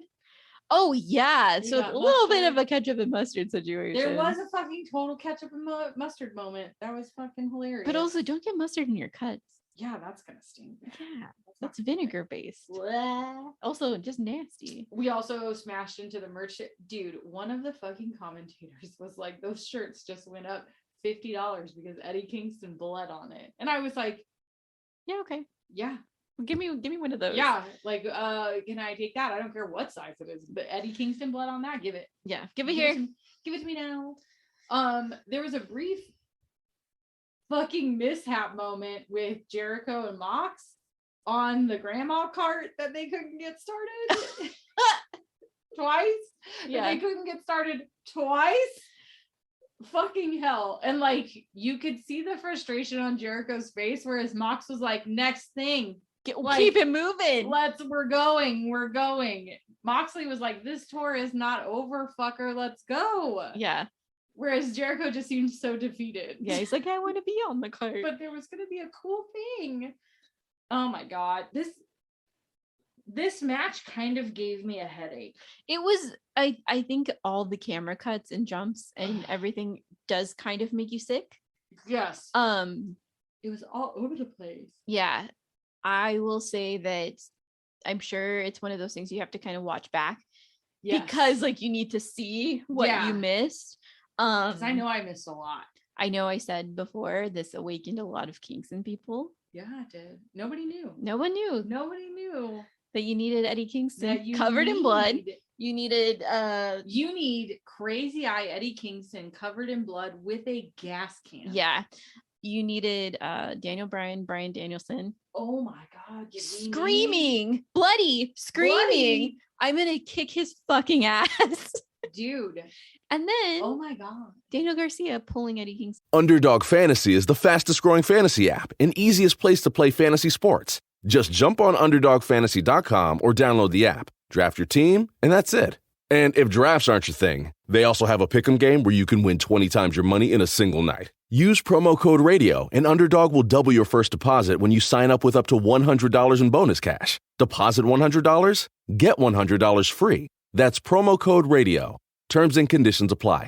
Oh yeah, so got a little bit mustard. of a ketchup and mustard situation. There was a fucking total ketchup and mustard moment. That was fucking hilarious. But also, don't get mustard in your cuts. Yeah, that's gonna stink. Yeah, that's vinegar based. Blah. Also, just nasty. We also smashed into the merch. Dude, one of the fucking commentators was like, those shirts just went up $50 because Eddie Kingston bled on it. And I was like, yeah, okay. Yeah. Give me one of those. Yeah. Like, can I take that? I don't care what size it is, but Eddie Kingston blood on that, give it. Yeah. Give it here. Give it to me now. There was a brief fucking mishap moment with Jericho and Mox on the grandma cart that they couldn't get started twice. Yeah. They couldn't get started twice. Fucking hell. And you could see the frustration on Jericho's face, whereas Mox was like, next thing. Keep it moving. We're going. Moxley was like, this tour is not over, fucker. Let's go. Yeah. Whereas Jericho just seemed so defeated. Yeah, he's like, I want to be on the card. But there was gonna be a cool thing. Oh my god. This match kind of gave me a headache. It was, I think all the camera cuts and jumps and everything does kind of make you sick. Yes. It was all over the place. Yeah. I will say that I'm sure it's one of those things you have to kind of watch back. Yes. Because like you need to see what you missed. Because I know I missed a lot. I know I said before this awakened a lot of kinks in people. Yeah, it did. Nobody knew. No one knew. Nobody knew. That you needed Eddie Kingston covered in blood. You need crazy eye Eddie Kingston covered in blood with a gas can. Yeah. You needed Brian Danielson. Oh my god. Screaming. Bloody. Screaming. I'm gonna kick his fucking ass. Dude. And then oh my god. Daniel Garcia pulling Eddie Kingston. Underdog Fantasy is the fastest growing fantasy app and easiest place to play fantasy sports. Just jump on UnderdogFantasy.com or download the app, draft your team, and that's it. And if drafts aren't your thing, they also have a pick'em game where you can win 20 times your money in a single night. Use promo code RADIO, and Underdog will double your first deposit when you sign up with up to $100 in bonus cash. Deposit $100, get $100 free. That's promo code RADIO. Terms and conditions apply.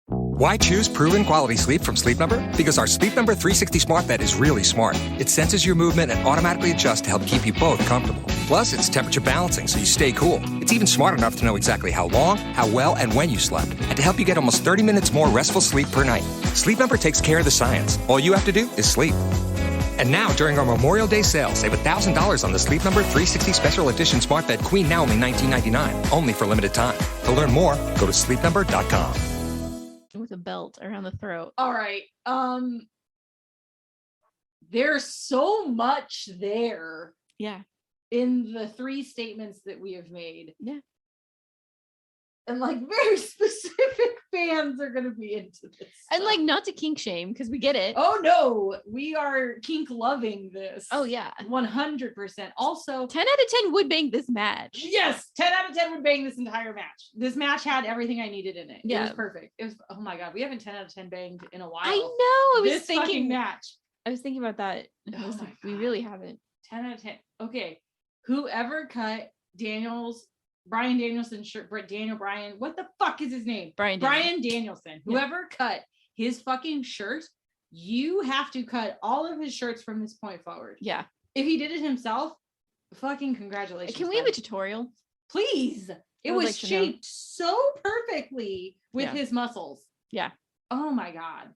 Why choose proven quality sleep from Sleep Number? Because our Sleep Number 360 smart bed is really smart. It senses your movement and automatically adjusts to help keep you both comfortable. Plus, it's temperature balancing so you stay cool. It's even smart enough to know exactly how long, how well, and when you slept, and to help you get almost 30 minutes more restful sleep per night. Sleep Number takes care of the science. All you have to do is sleep. And now, during our Memorial Day sale, save $1,000 on the Sleep Number 360 Special Edition Smart Bed Queen, now only $19.99, only for limited time. To learn more, go to sleepnumber.com. With a belt around the throat. All right. There's so much there. Yeah. In the 3 statements that we have made. Yeah. And like very specific fans are going to be into this. And like not to kink shame because we get it. Oh no, we are kink loving this. Oh yeah. 100%. Also 10 out of 10 would bang this match. Yes, 10 out of 10 would bang this entire match. This match had everything I needed in it. Yeah. It was perfect. It was, oh my god, we haven't 10 out of 10 banged in a while. I know. This fucking match. I was thinking about that. Oh my we really haven't. 10 out of 10. Okay. Whoever cut Brian Danielson shirt, Bryan, what the fuck is his name? Brian Danielson. Whoever cut his fucking shirt, you have to cut all of his shirts from this point forward. Yeah. If he did it himself, fucking congratulations. Can we have a tutorial? Please. It was shaped so perfectly with his muscles. Yeah. Oh my god.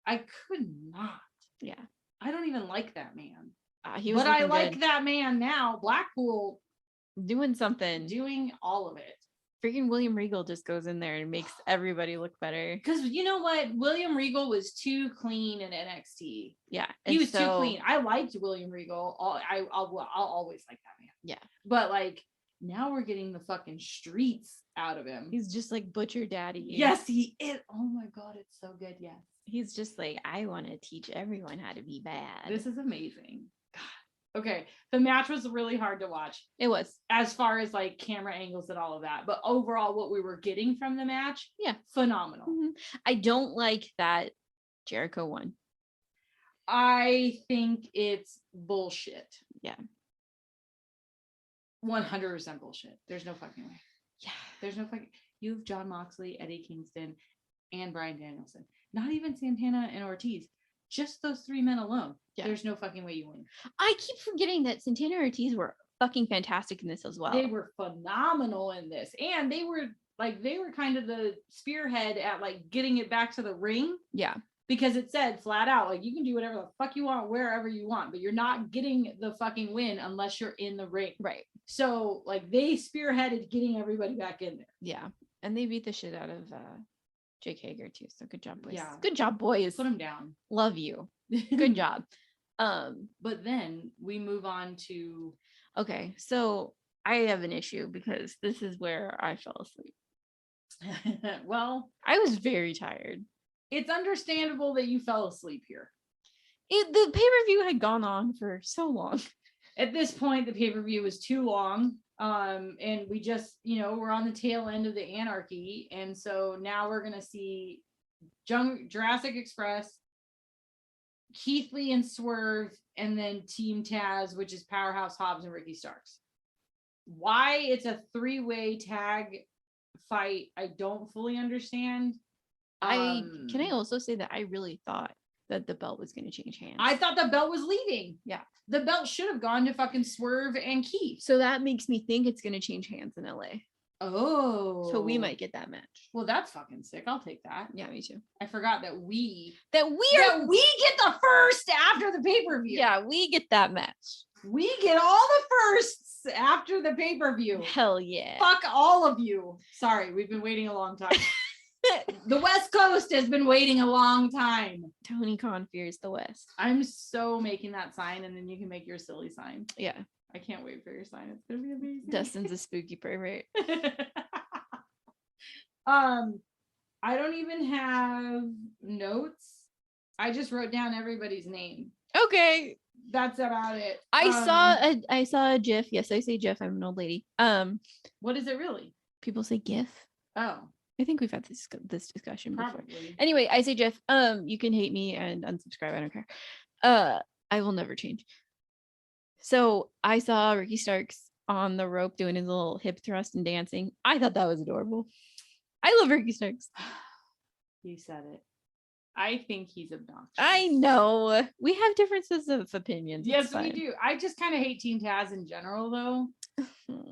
I could not. Yeah. I don't even like that man. But I like good. that man now. Blackpool. Doing something. Doing all of it. Freaking William Regal just goes in there and makes everybody look better. Because you know what? William Regal was too clean in NXT. Yeah. He was too clean. I liked William Regal. I'll always like that man. Yeah. But like now we're getting the fucking streets out of him. He's just like Butcher Daddy. Yes, he is. Oh my god, it's so good. Yes. He's just like, I want to teach everyone how to be bad. This is amazing. Okay, the match was really hard to watch. It was. As far as like camera angles and all of that. But overall, what we were getting from the match, phenomenal. Mm-hmm. I don't like that Jericho won. I think it's bullshit. Yeah. 100% bullshit. There's no fucking way. Yeah. There's no fucking... You have John Moxley, Eddie Kingston, and Bryan Danielson. Not even Santana and Ortiz. Just those 3 men alone. Yeah. There's no fucking way you win. I keep forgetting that Santana and Ortiz were fucking fantastic in this as well. They were phenomenal in this. And they were kind of the spearhead at like getting it back to the ring. Yeah. Because it said flat out, like you can do whatever the fuck you want, wherever you want, but you're not getting the fucking win unless you're in the ring. Right. So like they spearheaded getting everybody back in there. Yeah. And they beat the shit out of Jake Hager too. So good job, boys. Yeah. Good job, boys. Put them down. Love you. Good job. But then we move on to okay, so I have an issue because this is where I fell asleep. Well, I was very tired. It's understandable that you fell asleep here. The pay-per-view had gone on for so long. At this point, the pay-per-view was too long. And we just, we're on the tail end of the anarchy. And so now we're going to see Jurassic Express, Keith Lee and Swerve, and then Team Taz, which is Powerhouse Hobbs and Ricky Starks. Why it's a 3-way tag fight, I don't fully understand. Can I also say that I really thought that the belt was going to change hands? I thought the belt was leaving. Yeah. The belt should have gone to fucking Swerve and Keith. So that makes me think it's going to change hands in LA. Oh. So we might get that match. Well, that's fucking sick. I'll take that. Yeah, me too. I forgot that we get the first after the pay-per-view. Yeah, we get that match. We get all the firsts after the pay-per-view. Hell yeah. Fuck all of you. Sorry, we've been waiting a long time. The West Coast has been waiting a long time. Tony Khan fears the West. I'm so making that sign, and then you can make your silly sign. Yeah. I can't wait for your sign. It's gonna be amazing. Dustin's a spooky pervert. I don't even have notes. I just wrote down everybody's name. Okay. That's about it. I saw a GIF. Yes, I say GIF. I'm an old lady. What is it really? People say GIF. Oh. I think we've had this discussion Probably. before. Anyway, I say GIF. You can hate me and unsubscribe. I don't care. I will never change. So I saw Ricky Starks on the rope doing his little hip thrust and dancing. I thought that was adorable. I love Ricky Starks. You said it. I think he's obnoxious. I know. We have differences of opinions. Yes, we do. I just kind of hate Team Taz in general, though.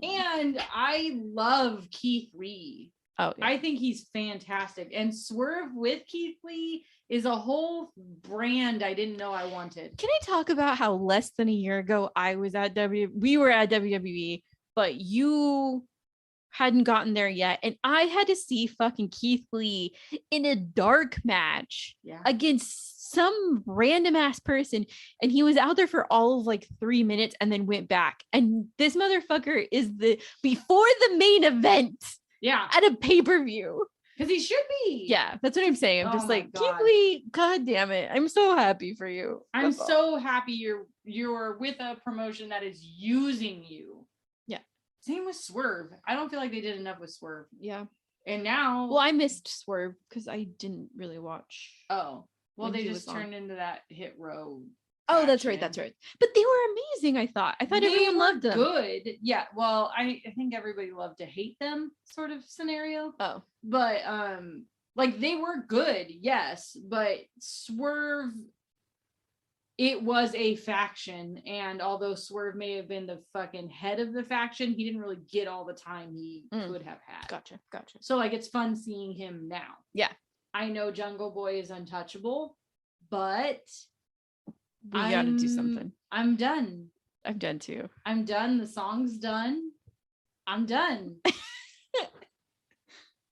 And I love Keith Lee. Oh, yeah. I think he's fantastic. And Swerve with Keith Lee is a whole brand I didn't know I wanted. Can I talk about how less than a year ago we were at WWE, but you hadn't gotten there yet, and I had to see fucking Keith Lee in a dark match against some random ass person, and he was out there for all of like 3 minutes and then went back. And this motherfucker is before the main event. Yeah. At a pay-per-view. Because he should be. Yeah, that's what I'm saying. I'm just like, God. Keith Lee, God damn it. I'm so happy for you. I'm so happy you're with a promotion that is using you. Yeah. Same with Swerve. I don't feel like they did enough with Swerve. Yeah. And now. Well, I missed Swerve because I didn't really watch. Oh. Well, they just turned into that Hit Row. Oh, that's right. That's right. But they were amazing, I thought. I thought everyone loved them. Good. Yeah. Well, I think everybody loved to hate them sort of scenario. Oh. But like they were good, yes. But Swerve, it was a faction. And although Swerve may have been the fucking head of the faction, he didn't really get all the time he could have had. Gotcha. So like it's fun seeing him now. Yeah. I know Jungle Boy is untouchable, but we gotta do something. I'm done. I'm done too. I'm done. The song's done. I'm done.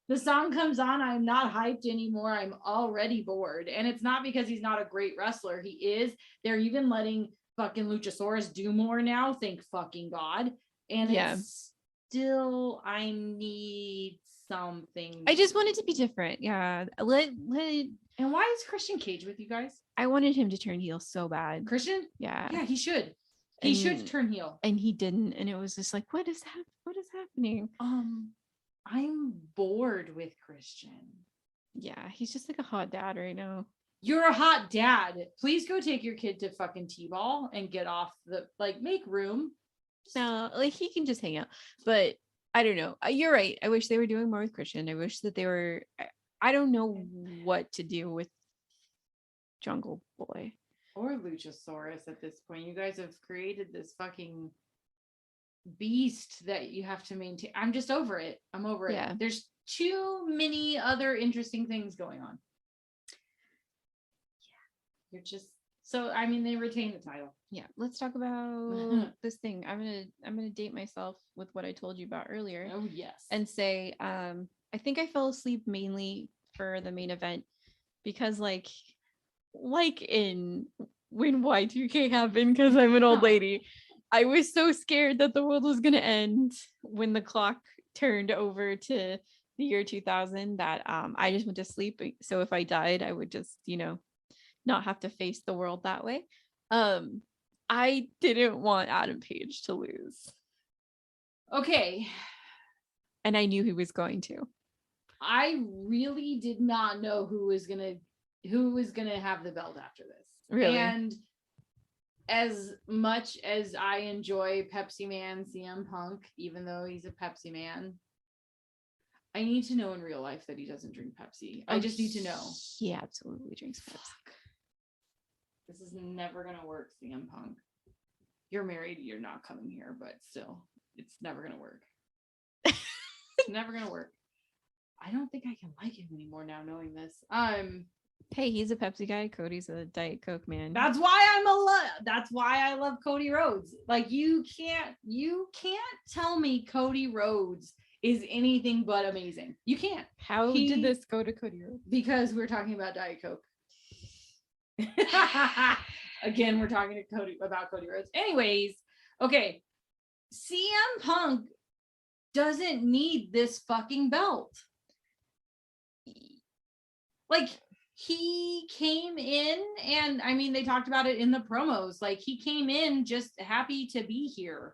The song comes on. I'm not hyped anymore. I'm already bored. And it's not because he's not a great wrestler. He is. They're even letting fucking Luchasaurus do more now. Thank fucking God. And it's still, I need something. I just want it to be different. Yeah. And why is Christian Cage with you guys? I wanted him to turn heel so bad. Christian? Yeah. Yeah, he should. He should turn heel. And he didn't. And it was just like, what is happening? I'm bored with Christian. Yeah, he's just like a hot dad right now. You're a hot dad. Please go take your kid to fucking T-ball and get off make room. No, like he can just hang out. But I don't know. You're right. I wish they were doing more with Christian. I wish that they were. I don't know what to do with Jungle Boy or Luchasaurus at this point. You guys have created this fucking beast that you have to maintain. I'm just over it. I'm over it. There's too many other interesting things going on. Yeah. You're just so I mean they retain the title. Yeah. Let's talk about this thing. I'm gonna date myself with what I told you about earlier. Oh yes. And say I think I fell asleep mainly for the main event because like in when Y2K happened, because I'm an old lady, I was so scared that the world was going to end when the clock turned over to the year 2000 that I just went to sleep. So if I died, I would just, not have to face the world that way. I didn't want Adam Page to lose. Okay. And I knew he was going to. I really did not know who was gonna have the belt after this. Really? And as much as I enjoy Pepsi Man CM Punk, even though he's a Pepsi Man, I need to know in real life that he doesn't drink Pepsi. I just need to know. He absolutely drinks Pepsi. This is never gonna work, CM Punk. You're married, you're not coming here, but still, it's never gonna work. It's never gonna work. I don't think I can like him anymore now, knowing this. Hey, he's a Pepsi guy. Cody's a Diet Coke man. That's why that's why I love Cody Rhodes. Like you can't tell me Cody Rhodes is anything but amazing. You can't. How did this go to Cody Rhodes? Because we're talking about Diet Coke. Again, we're talking to about Cody Rhodes. Anyways, okay. CM Punk doesn't need this fucking belt. Like he came in, and I mean, they talked about it in the promos. Like he came in just happy to be here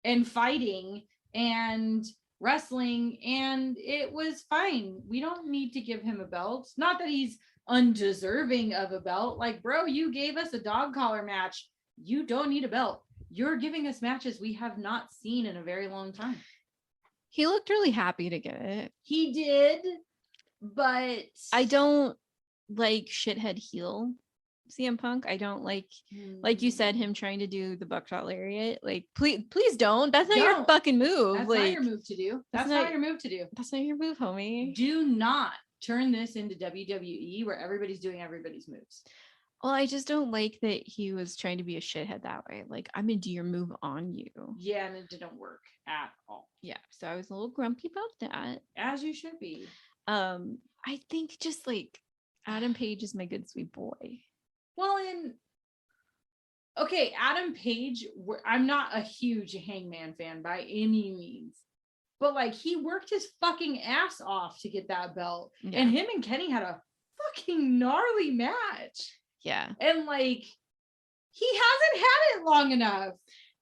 and fighting and wrestling, and it was fine. We don't need to give him a belt. Not that he's undeserving of a belt. Like, bro, you gave us a dog collar match. You don't need a belt. You're giving us matches we have not seen in a very long time. He looked really happy to get it. He did, but I don't like shithead heel CM Punk. I don't like you said, him trying to do the buckshot lariat. Like, please don't. That's not your fucking move. That's like, not your move to do. That's not your move to do. That's not your move, homie. Do not turn this into WWE where everybody's doing everybody's moves. Well, I just don't like that he was trying to be a shithead that way. Like, I'm gonna do your move on you. Yeah, and it didn't work at all. Yeah, so I was a little grumpy about that. As you should be. I think just like Adam Page is my good sweet boy. Well, okay, Adam Page, I'm not a huge Hangman fan by any means. But like he worked his fucking ass off to get that belt. Yeah. And him and Kenny had a fucking gnarly match. Yeah. And like he hasn't had it long enough.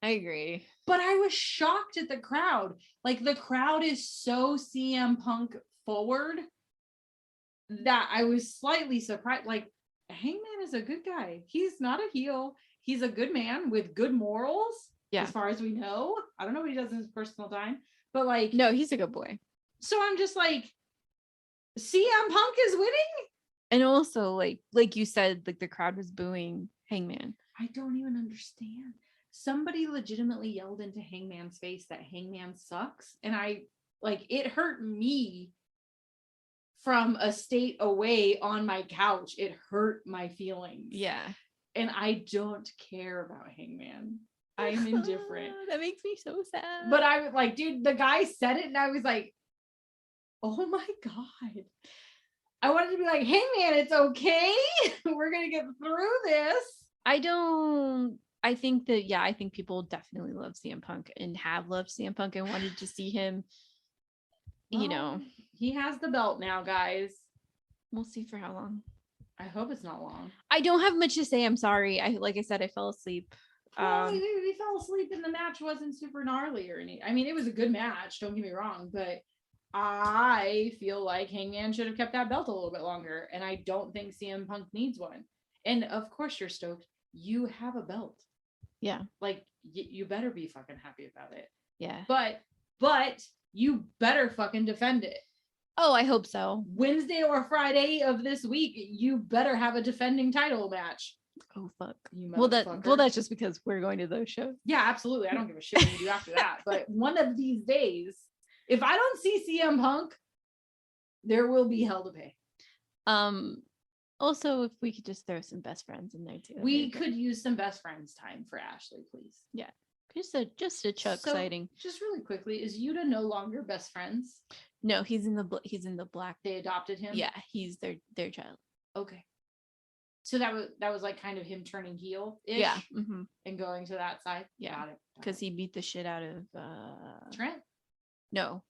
I agree. But I was shocked at the crowd. Like the crowd is so CM Punk forward that I was slightly surprised. Like Hangman is a good guy. He's not a heel. He's a good man with good morals. Yeah. As far as we know. I don't know what he does in his personal time. But like, no, he's a good boy. So I'm just like, CM Punk is winning. And also, like you said, like the crowd was booing Hangman. I don't even understand. Somebody legitimately yelled into Hangman's face that Hangman sucks. And it hurt me from a state away on my couch. It hurt my feelings. Yeah. And I don't care about Hangman. I'm indifferent. That makes me so sad. But I was like, dude, the guy said it and I was like, oh my God. I wanted to be like, hey man, it's okay. We're going to get through this. I think people definitely love CM Punk and have loved CM Punk and wanted to see him, He has the belt now, guys. We'll see for how long. I hope it's not long. I don't have much to say. I'm sorry. Like I said, I fell asleep. Well, we fell asleep and the match wasn't super gnarly or anything. I mean, it was a good match, don't get me wrong, but I feel like Hangman should have kept that belt a little bit longer, and I don't think CM Punk needs one. And of course you're stoked. You have a belt. Yeah. Like, you better be fucking happy about it. Yeah. But you better fucking defend it. Oh, I hope so. Wednesday or Friday of this week, you better have a defending title match. Oh fuck. Well, that's just because we're going to those shows. Yeah, absolutely. I don't give a shit what you do after that. But one of these days, if I don't see CM Punk, there will be hell to pay. Also, if we could just throw some best friends in there too. We could use some best friends time for Ashley, please. Yeah. Just a Chuck sighting. Just really quickly, is Yuta no longer best friends? No, he's in the black. They adopted him? Yeah, he's their child. Okay. So that was like kind of him turning heel. Yeah. And going to that side. Yeah. Got it. Because he beat the shit out of Trent. No.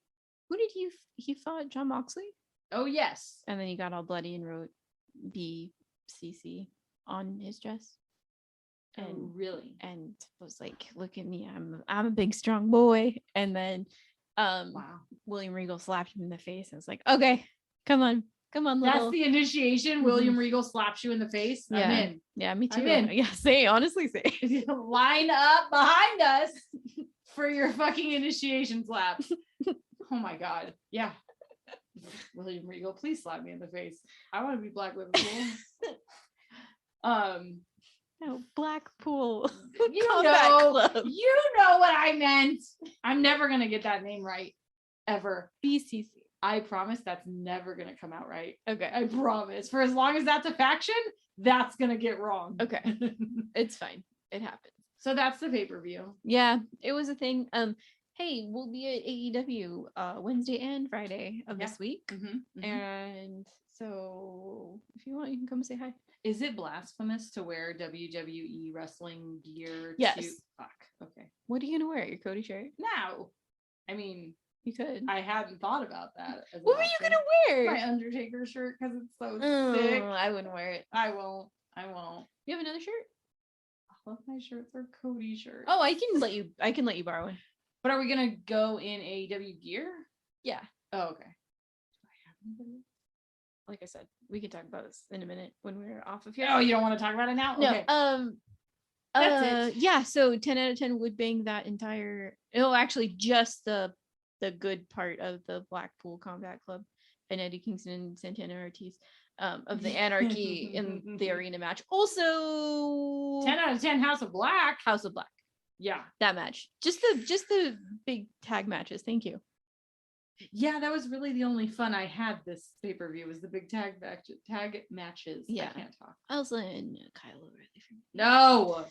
Who did he fought? John Moxley? Oh yes. And then he got all bloody and wrote BCC on his dress. and really? and was like, look at me, I'm a big strong boy. And then Wow. William Regal slapped him in the face. I was like, okay, come on little. That's the initiation. William Regal slaps you in the face. Yeah. I'm in. Yeah, me too. I'm in. Yeah, honestly say. Line up behind us for your fucking initiation slaps. Oh my God. Yeah. William Regal, please slap me in the face. I want to be Black Liverpool. No, Blackpool. You Combat know Club. you know what I meant. I'm never gonna get that name right. Ever. BCC. I promise that's never gonna come out right. Okay. I promise. For as long as that's a faction, that's gonna get wrong. Okay. It's fine. It happens. So that's the pay-per-view. Yeah, it was a thing. Hey, we'll be at AEW Wednesday and Friday of this week. And so if you want, you can come say hi. Is it blasphemous to wear WWE wrestling gear? Yes. Fuck. Okay. What are you gonna wear? Your Cody shirt? No. I mean, You could. I hadn't thought about that. As an What were you option. gonna wear? My Undertaker shirt because it's so Oh, sick. I wouldn't wear it. I won't. I won't. You have another shirt? All of my shirts are Cody shirts. Oh, I can let you borrow one. But are we gonna go in AEW gear? Yeah. Oh, okay. Like I said, we can talk about this in a minute when we're off of here. Oh, you don't want to talk about it now? No. Okay. That's it. Yeah. So 10 out of 10 would bang that entire. Oh, actually, just the good part of the Blackpool Combat Club and Eddie Kingston and Santana Ortiz of the Anarchy in the arena match. Also, 10 out of 10 House of Black. House of Black. Yeah. That match. Just the big tag matches. Thank you. Yeah, that was really the only fun I had this pay-per-view was the big tag matches. Yeah. I can't talk. Elsa and Kyle O'Reilly. No.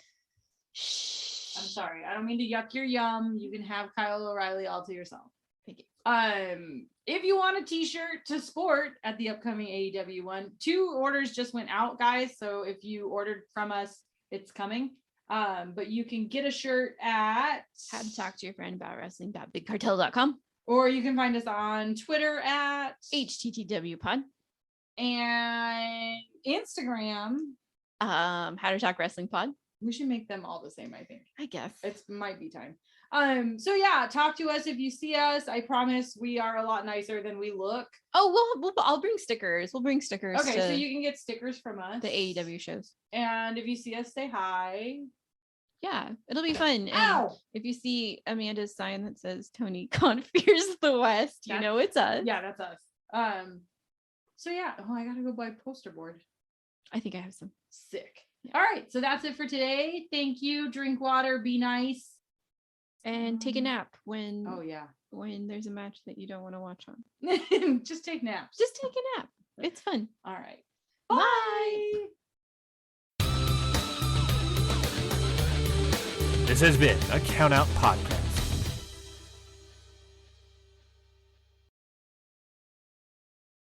Shh. I'm sorry. I don't mean to yuck your yum. You can have Kyle O'Reilly all to yourself. Thank you. If you want a t-shirt to sport at the upcoming AEW one, 2 orders just went out, guys. So if you ordered from us, it's coming. But you can get a shirt at Had to talk to your friend about wrestling.bigcartel.com. or you can find us on Twitter at HTTWPod. and Instagram. How to Talk Wrestling Pod. We should make them all the same, I think. I guess. It might be time. So yeah, talk to us if you see us. I promise we are a lot nicer than we look. Oh, I'll bring stickers. We'll bring stickers. Okay, to so you can get stickers from us. the AEW shows. And if you see us, say hi. Yeah, it'll be fun. And Ow! if you see Amanda's sign that says Tony Khan fears the West, you know it's us. Yeah, that's us. So yeah, I gotta go buy a poster board. I think I have some. Sick. All right, so that's it for today. Thank you. Drink water. Be nice. And take a nap when Oh yeah. when there's a match that you don't want to watch on. Just take naps. Just take a nap. It's fun. All right. Bye. This has been a Count Out Podcast.